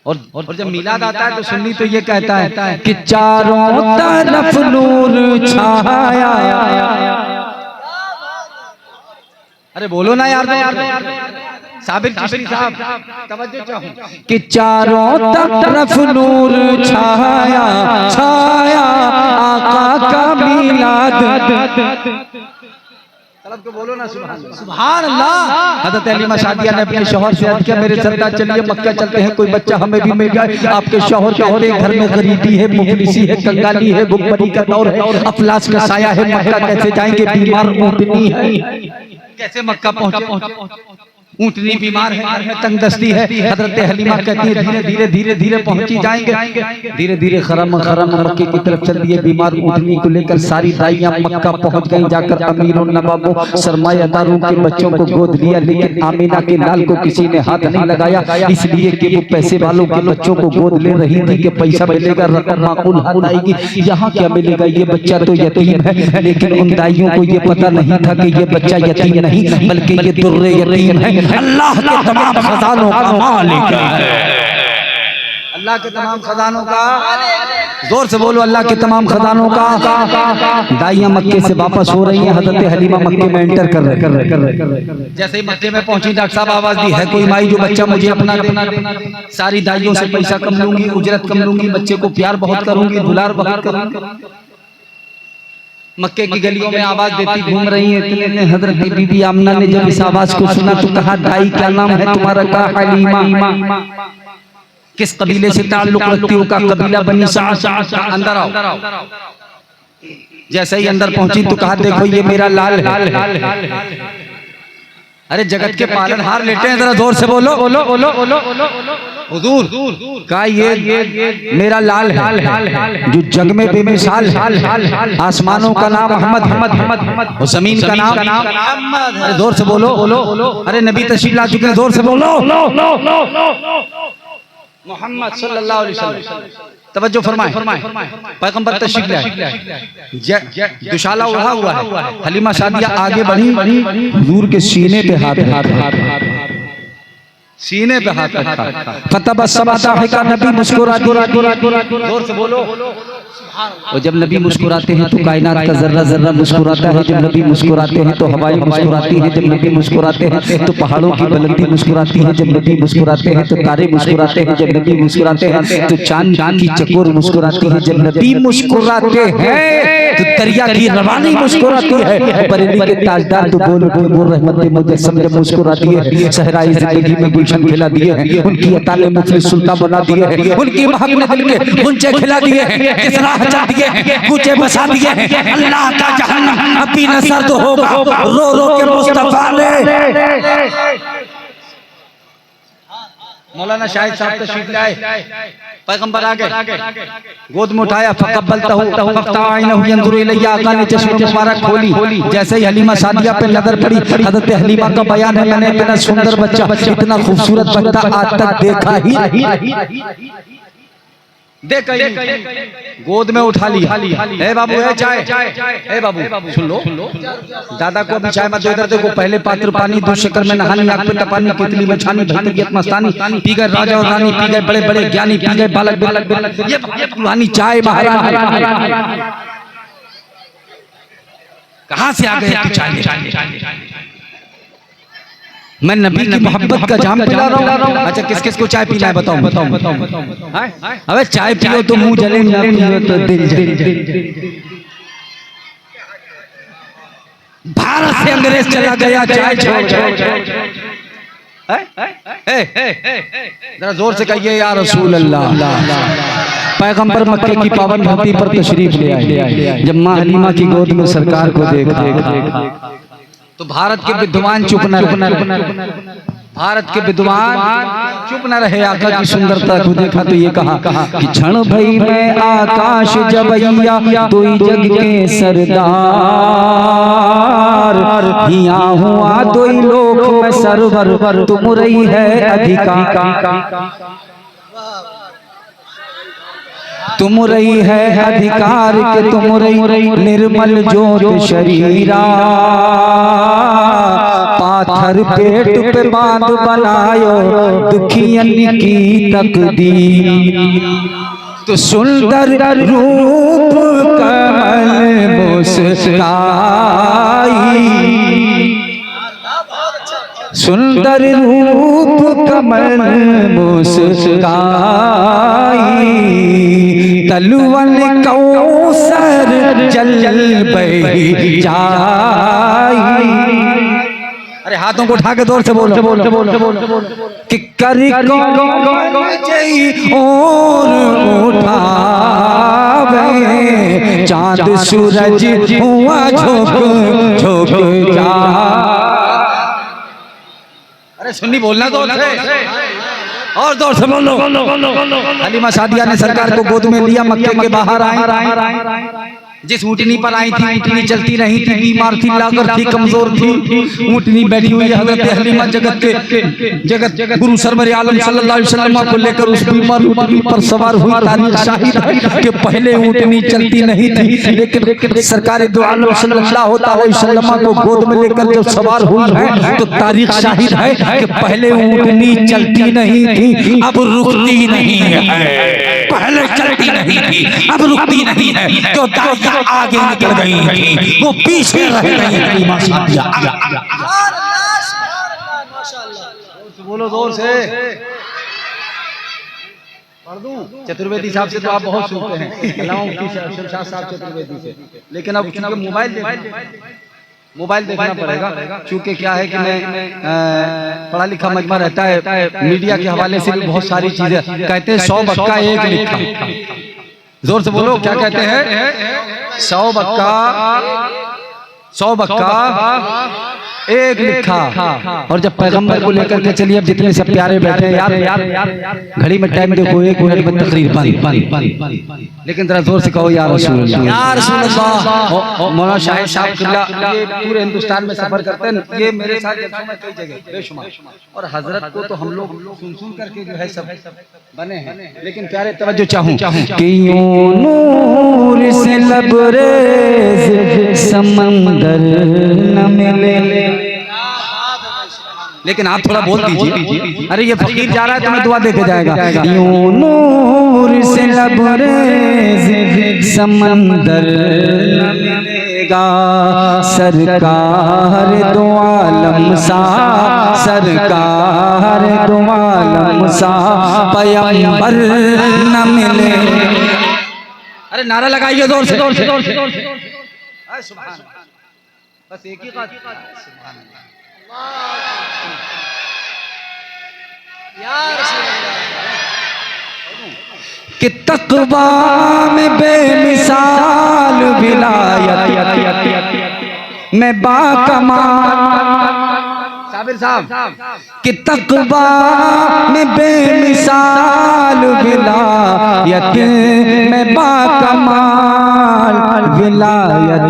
और जब मीलाद आता है तो सुन्नी तो ये कहता है कि चारों तरफ नूर छाया। अरे बोलो ना यार, साबिर चिश्ती साहब तवज्जो चाहूं कि चारों तरफ नूर छाया छाया, आका का मीलाद को बोलो ना सुभान अल्लाह। हज़रत हलीमा सादिया ने अपने शौहर से अर्ज़ किया, मेरे सरदार चलिए मक्का चलते हैं, कोई बच्चा हमें भी मिल जाए। आपके शौहर कहते हैं घर में गरीबी है, मुफलिसी है, कंगाली है, भुखमरी का दौर है, अफलास का साया है, मक्का कैसे जाएंगे, बीमार ऊँटनी है, कैसे मक्का पहुंचे, ऊँटनी बीमार है, तंगदस्ती है। हजरत हलीमा कहती है धीरे धीरे धीरे धीरे पहुंची जाएंगे। धीरे धीरे खरम खरम मक्के की तरफ चल दिए। बीमार ऊँटनी को लेकर सारी दाइयां मक्का पहुंच गईं। जाकर अमीरों नवाबों सरमायादारों के बच्चों को गोद लिया, लेकिन आमीना के लाल को किसी ने हाथ नहीं लगाया, इसलिए कि वो पैसे वालों के बच्चों को गोद ले रही थी कि पैसा मिलेगा, रकम माकूल हाथ आएगी। यहाँ क्या मिलेगा, ये बच्चा तो यतीम है। लेकिन उन दाइयों को ये पता नहीं था कि ये बच्चा यतीम नहीं बल्कि ये दुर्रे यतीम है। अल्लाह के तमाम खजानों का मालिक है। अल्लाह के तमाम खजानों का, जोर से बोलो, अल्लाह के तमाम खजानों का। दाइयां मक्के से वापस हो रही हैं। हजरत हलीमा मक्के में एंटर कर रहे। जैसे ही मक्के में पहुंची, डॉक्टर साहब आवाज दी, है कोई माई जो बच्चा मुझे अपना, सारी दाइयों से पैसा कम लूंगी, उजरत कम लूंगी, बच्चे को प्यार बहुत करूंगी, दुलार बहुत करूंगी। मक्के की गलियों में आवाज देती घूम रही है। इतने में हजरत बीबी आमना ने जब इस आवाज को सुना तो कहा, दाई क्या नाम है तुम्हारा? कहा हलीमा। किस कबीले से ताल्लुक रखती हो? का कबीला बनी साद। अंदर आओ। जैसे ही अंदर पहुंची तो कहा, देखो ये मेरा लाल है। अरे जगत के पालनहार लेटे हैं, जरा जोर से बोलो। हुजूर का ये मेरा लाल है जो जग में बेमिसाल है। आसमानों का नाम अहमद और जमीन का नाम मोहम्मद। अरे जोर से बोलो। अरे नबी तशरीफ ला चुके हैं, जोर से बोलो। मोहम्मद सल्लल्लाहु अलैहि वसल्लम। तवज्जो फरमाएं, पैगंबर तशरीफ लाए, दुशाला उड़ा हुआ है। हलीमा सादिया आगे बढ़ी, हुजूर के सीने पे हाथ सीने पे हाथ रखा। फतबस्सम दाहिका, नबी मुस्कुराते। जोर से बोलो। और जब नबी मुस्कुराते हैं तो कायनात का जर्रा जर्रा मुस्कुराता है। जब नबी मुस्कुराते हैं तो हवाएं मुस्कुराती हैं। जब नबी मुस्कुराते हैं तो पहाड़ों की बुलंदी मुस्कुराती है। जब नबी मुस्कुराते हैं तो तारे मुस्कुराते हैं। जब नबी मुस्कुराते हैं तो चांद की चकोर मुस्कुराती है। जब नबी मुस्कुराते हैं तो दरिया की रवानी मुस्कुराती है। बरेली के ताजदार तो बोल रहमत मुजस्सम जब मुस्कुराती है। सहराई जिंदगी में गुलशन खिला दिए हैं। उनकी अता ने मुफलिस सुल्तान बना दिए हैं। उनकी महक ने दिल के गुंजे खिला दिए हैं। किस राह चल दिए हैं, कूचे बसा दिए हैं। अल्लाह का जहन्नम अभी न सर्द होगा, रो रो के मुस्तफा ने। मौलाना शाहिद साहब तशरीफ लाए, पैगंबर आ गए, गोद में उठाया, फक़ब्बलतहु फफ़ताइनहु यंज़ुरु इलैया। आका ने चश्मे मुबारक खोली। जैसे ही हलीमा सादिया पे नजर पड़ी, हज़रत हलीमा का बयान है, मैंने इतना सुंदर बच्चा, इतना खूबसूरत बच्चा आज तक देखा ही देखा ही। गोद में उठा लिया। ए बाबू है चाय, ए बाबू सुन लो, दादा को अभी चाय मत दो, इधर देखो। पहले पात्र पानी, दूध शक्कर में नहानी, आग पे तपानी, कितली में छानी, भीतर मस्तानी। पी गए राजा और रानी, पी गए बड़े बड़े ज्ञानी, पी गए बालक बालक। ये पुरानी चाय महारानी कहाँ से आ गए चाय? मैं नबी की मोहब्बत का जाम पिला रहा हूँ। अच्छा किस किस को चाय पीना है बताओ। अबे चाय पियो तो मुंह जले, ना पियो तो दिल जले। भारत से अंग्रेज चला गया, चाय छोड़। जरा जोर से कहिए या रसूल अल्लाह। पैगंबर मक्के की पावन धरती पर तशरीफ ले आए। जब माँ हलीमा की गोद में सरकार को देखा तो भारत के विद्वान चुप न रहे। भारत के विद्वान चुप न रहे। आका की सुंदरता को देखा तो ये कहा कि क्षण भई मैं आकाश जबैया, तोई जग के सरदार। हिया हुआ तोई लोक में सरवर, तुम रही है अधिकार। तुम रही है अधिकार के, तुम रही निर्मल ज्योत शरीरा। पाथर पेट पे बांध बनायो, दुखियन की तकदीर। तो सुंदर रूप कमल मुस्काई, सुंदर रूप कमल मुस्काई, तलवन कौसर जल बही जाई। अरे हाथों को उठा के जोर से बोलो कि करी और उठावे, चांद सूरज हुआ झोंक झोंक जा। अरे सुन्नी बोलना जोर से और जोर से बोलो। हलीमा सादिया ने सरकार को गोद में लिया, मक्के के बाहर आए। जिस ऊँटनी पर आई थी ऊँटनी चलती नहीं थी, बीमार थी, लागर थी, कमजोर थी। ऊँटनी बैठी हुई है हजरत हलीमा जगत गुरु सरवर आलम सल्लल्लाहु अलैहि वसल्लम को लेकर उस बीमार ऊँटनी पर सवार हुई। तारीख शाहिद है कि पहले ऊँटनी चलती नहीं थी, लेकिन सरकार दो आलम सल्लल्लाहु अलैहि वसल्लम को गोद में लेकर जब सवार हुई है तो तारीख शाहिद है कि पहले ऊँटनी चलती नहीं थी, अब रुकती नहीं है। पहले चलती नहीं थी, अब रुकती नहीं है। जो दाइया आगे निकल गई थी वो पीछे रह गई थी। माशाअल्लाह, बोलो जोर से। चतुर्वेदी साहब से तो आप बहुत सुनते हैं, शमशाद साहब चतुर्वेदी से, लेकिन अब मोबाइल देखना पड़ेगा। चूंकि क्या है कि मैं पढ़ा लिखा मजमा रहता है, मीडिया के हवाले से भी बहुत सारी चीजें कहते हैं। 100 बक्का एक लिखा, जोर से बोलो क्या कहते हैं? 100 बक्का एक लिखा। और जब पैगंबर को लेकर के चलिए, अब जितने सब प्यारे बैठे हैं यार, घड़ी में टाइम देखो, 1 मिनट में तकरीर बंद। लेकिन जरा जोर से कहो या रसूल अल्लाह, या रसूल अल्लाह। मौलाना शाहिद साहब किबला ये पूरे हिंदुस्तान में सफर करते हैं, ये मेरे साथ कई जगह बेशुमार। और हजरत को तो हम लोग सुन करके जो है सब बने हैं, लेकिन प्यारे तवज्जो चाहूं कि यूं नूर से लबरेज समंदर न मिले। लेकिन आप थोड़ा बोल दीजिए। अरे ये फकीर जा रहा है, तुम्हें दुआ देके जाएगा। यूं नूर से लबरेज समंदर न मिलेगा, सरकार दो आलम सा, सरकार दो आलम सा पैगंबर न मिले। अरे नारा लगाइए जोर से। बस एक ही बात, कि तक़वा में बेमिसाल विलायत में बाकमाल। साबिर साहब, कि तक़वा में बेमिसाल विलायत में बाकमाल, विलायत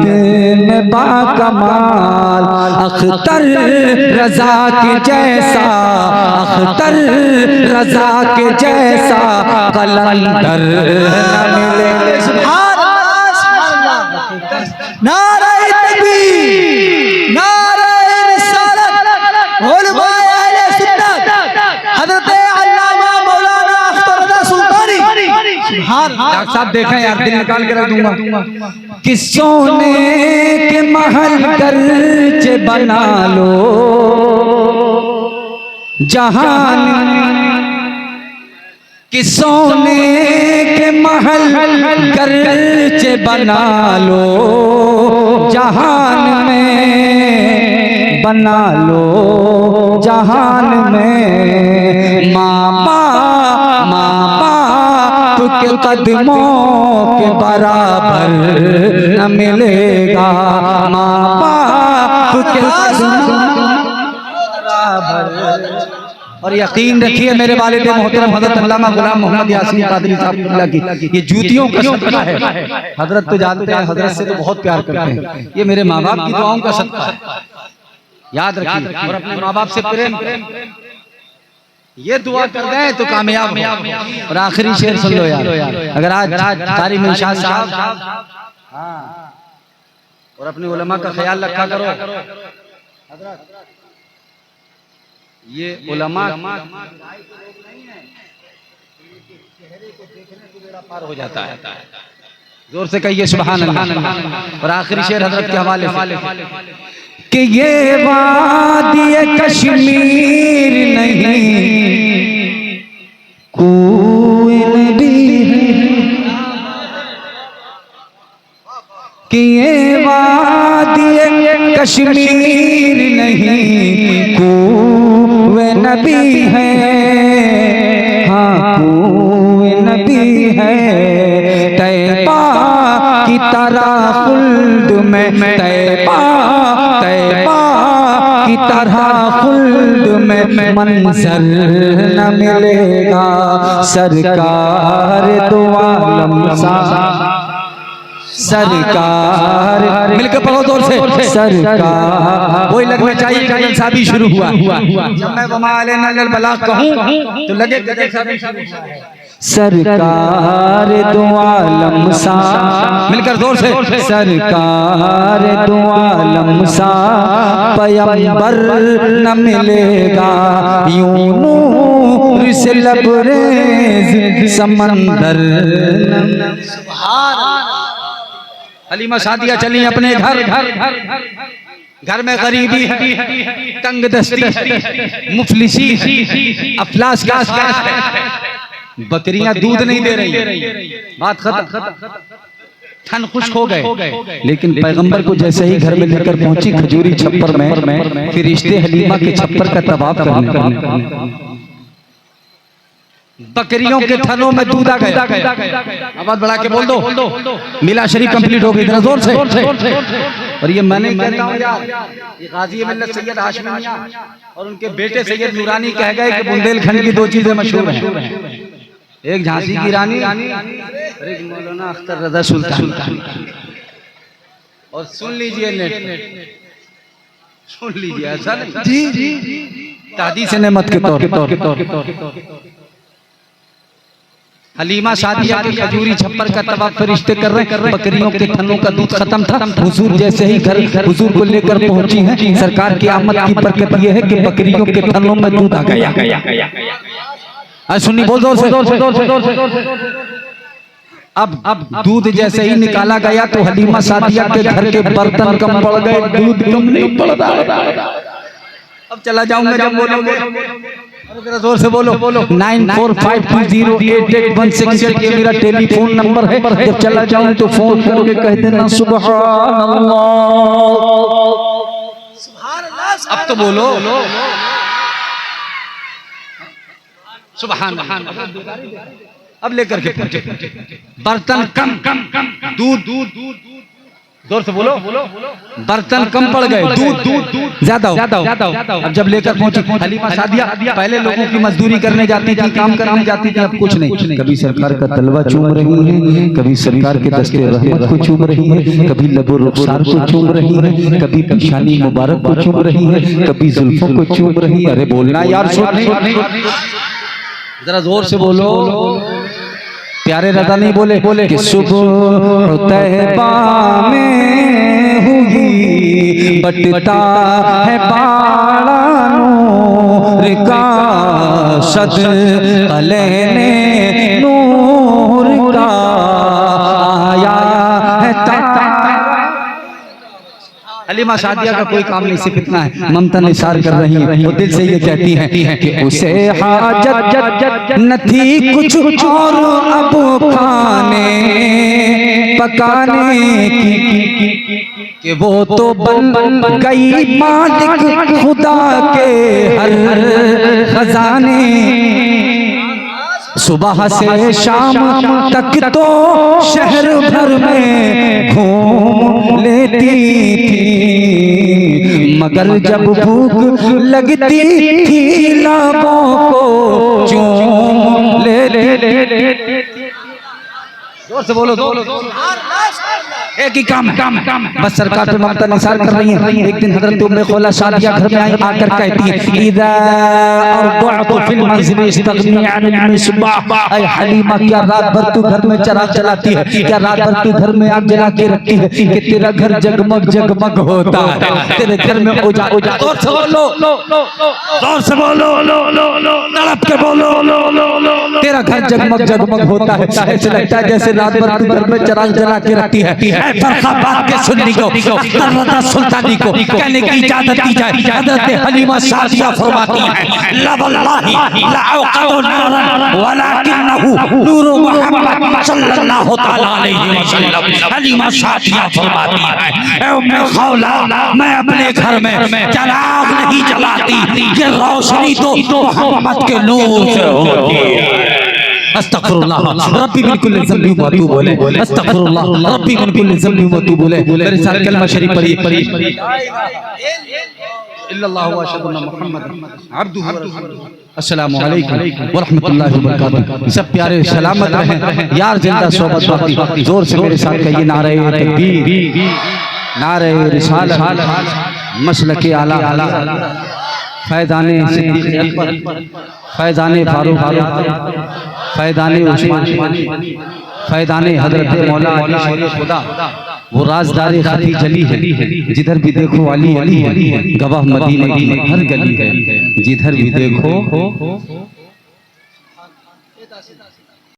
में बाकमाल। अख्तर रजा के जैसा, अख्तर रजा के जैसा कलंदर न मिले। नारे तकबीर, नारे रिसालत, उलमाए अहले सुन्नत, हज़रत अल्लामा मौलाना अख्तर रज़ा सुल्तानी। डॉक्टर साहब देखें यार, दिल निकाल के रख दूंगा। कि सोने के महल करचे बना लो जहान, कि सोने के महल करचे बना लो जहान में, बना लो जहान में। माँ बाप के कदमों के बराबर न मिलेगा, माँ बाप के कदमों बराबर। और यकीन रखिए मेरे वालिद मोहतरम हज़रत अल्लामा गुलाम मोहम्मद यासीन कादरी साहब की ये जूतियों का सदका है। हजरत तो जानते हैं, हजरत से तो बहुत प्यार करते हैं। ये मेरे माँ बाप की दुआओं का सदका है, याद रखिए। और अपने माँ बाप से प्रेम, ये दुआ कर दें तो कामयाब हो। और आखिरी शेर सुन लो यार, अगर आज कारी मिर्शाद साहब, और अपने उलमा का ख्याल रखा करो। ये उलमा पार हो जाता है। जोर से कहिए सुभान अल्लाह। और आखिरी शेर हजरत के हवाले से, कि ये वादी कश्मीर नहीं कोई नबी है, कि ये वादी कश्मीर नहीं कोई नबी है, हाँ कोई नबी है। तैबा की तरह खुल्द में, तैबा की तरह खुल्द में मंजर न मिलेगा। सरकार दो आलम सा, सरकार मिलकर पढ़ो जोर से, सरकार वही लगना चाहिए। गजल साबी शुरू हुआ, जब मैं वमाले नजल बला कहूं तो लगे गजल साबी शुरू हुआ। सरकार दो आलम सा, मिलकर जोर से, सरकार दो आलम सा पैगंबर न मिलेगा। यूं नूर से लबरेज समंदर। हलीमा सादिया चली अपने घर, घर में गरीबी है, तंग दस्ती, मुफलिसी, अफलास का बकरियां दूध नहीं दे रही, बात खत्म, थन खुश्क हो गए। लेकिन पैगंबर को जैसे ही घर में लेकर पहुंची खजूरी छप्पर में, फिरिश्ते हलीमा के छप्पर का तवाफ करने, बकरियों के थनों में दूध आ गया। आवाज बढ़ा के बोल दो, मिला शरीफ कंप्लीट हो गई इतना जोर से। और ये मैंने कहता हूं यार, ये गाजी मिल्लत सैयद हाशमी मियां और उनके बेटे सैयद नूरानी कह गए कि बुंदेलखंड की दो चीजें मशहूर हैं, एक झांसी की रानी और एक मौलाना अख्तर रजा सुल्तान। और सुन लीजिए नेट, सुन लीजिए, ऐसा जी जी तादीस नेमत के तौर हलीमा सादिया के खजूरी छप्पर का तवाफ फरिश्ते कर रहे हैं। बकरियों के थनों का दूध खत्म था। हुजूर जैसे ही घर हुजूर को लेकर पहुंची हैं, सरकार की आमद की बरकत यह है कि बकरियों के थनों में दूध आ गया। सुनी बोल दो से। अब दूध जैसे ही निकाला गया तो हलीमा सादिया के घर के बर्तन कम पड़ गए, दूध कम नहीं पड़ रहा। अब चला जाऊंगा जब बोलोगे, जोर से बोलो, 9452088168 ये मेरा टेलीफोन नंबर है। जब चला जाऊं तो फोन करके कह देना सुभान अल्लाह। अब तो बोलो सुभान अल्लाह। अब लेकर के बर्तन कम, दूध जोर से बोलो, बर्तन कम पड़ गए, दूध ज्यादा हो। अब जब लेकर पहुंची हलीमा सादिया, पहले लोगों की मजदूरी करने जाती थी, काम करने जाती थी, अब कुछ नहीं। कभी सरकार का तलवा चूम रही है, कभी सरकार के दस्ते रहमत को चूम रही है, कभी लबो रुखसार को चूम रही है, कभी पेशानी मुबारक को चूम रही है, कभी जुल्फों को चूम रही है। अरे बोलना यार, जरा जोर से बोलो। प्यारे रज़ा नहीं बोले कि सुबह तैबा में हुई बटता है बाड़ा नूर का, सद कलेने नूर का आया है। हलीमा सादिया का कोई काम नहीं, सिर्फ इतना है, ममता निसार कर रही है। वो दिल से ये कहती हैं कि उसे हाजत न थी कुछ और अब खाने पकाने की, कि वो तो बन गई मालिक खुदा के हर खजाने। सुबह से शाम तक तो शहर भर में घूम लेती थी, मगर जब भूख लगती थी लबों को चूम लेती। जोर से बोलो, एक ही काम बस सरकार पे ममता निसार कर रही है। एक दिन हजरत उम्मे खौला सादिया घर में आई, आकर कहती है इज़ा अरदअतु फिल मंज़िल इस्तग़नी अन मिसबाह। ऐ हलीमा, क्या रात भर तू घर में चिराग जलाती है, क्या रात भर तू घर में आग जला के रखती है कि तेरा घर जगमग जगमग होता है, तेरे घर में उजाला। जोर से बोलो, जोर से बोलो, तड़प के बोलो, तेरा घर जगमग जगमग होता है। ऐसे लगता है जैसे रात भर तू घर में चिराग जला के रखती है, फर्रुखाबाद के सुन्नी को अख्तर रज़ा सुल्तानी को कहने की इजाजत दी जाए। हज़रत हलीमा सादिया फरमाती हैं ला वल्लाहि ला अक़दु नारन वलाकिन्नहु नूरु मुहम्मद सल्लल्लाहु तआला अलैहि वसल्लम। हलीमा सादिया फरमाती हैं ऐ उम्मे खौला, मैं अपने घर में चिराग नहीं जलाती, ये रोशनी तो मोहम्मद के नूर से होती है। अस्तगफिरुल्लाह रब्बी मिन कुल्लि ज़ंबि व अतूबु इलैह। अस्तगफिरुल्लाह रब्बी मिन कुल्लि ज़ंबि व अतूबु इलैह। मेरे साथ कलमा शरीफ पढ़िए। इल्लल्लाहु व अशहदु अन्ना मुहम्मदन अब्दुहु व रसूलुहु। अस्सलामु अलैकुम व रहमतुल्लाहि व बरकातुहू। सब प्यारे सलामत रहें यार, जिंदा सोबत बाकी। जोर से मेरे साथ कहिए नारे तकबीर, नारे रिसालत, मसलके आला, फैज़ाने सिद्दीक़ अकबर, फैज़ाने फारूक, फैज़ाने उस्मान, फैज़ाने हज़रत मौला अली शेर खुदा। वो राज़दार खफी जली है, जिधर भी देखो अली अली है। गवाह मदीने की हर गली है, जिधर भी देखो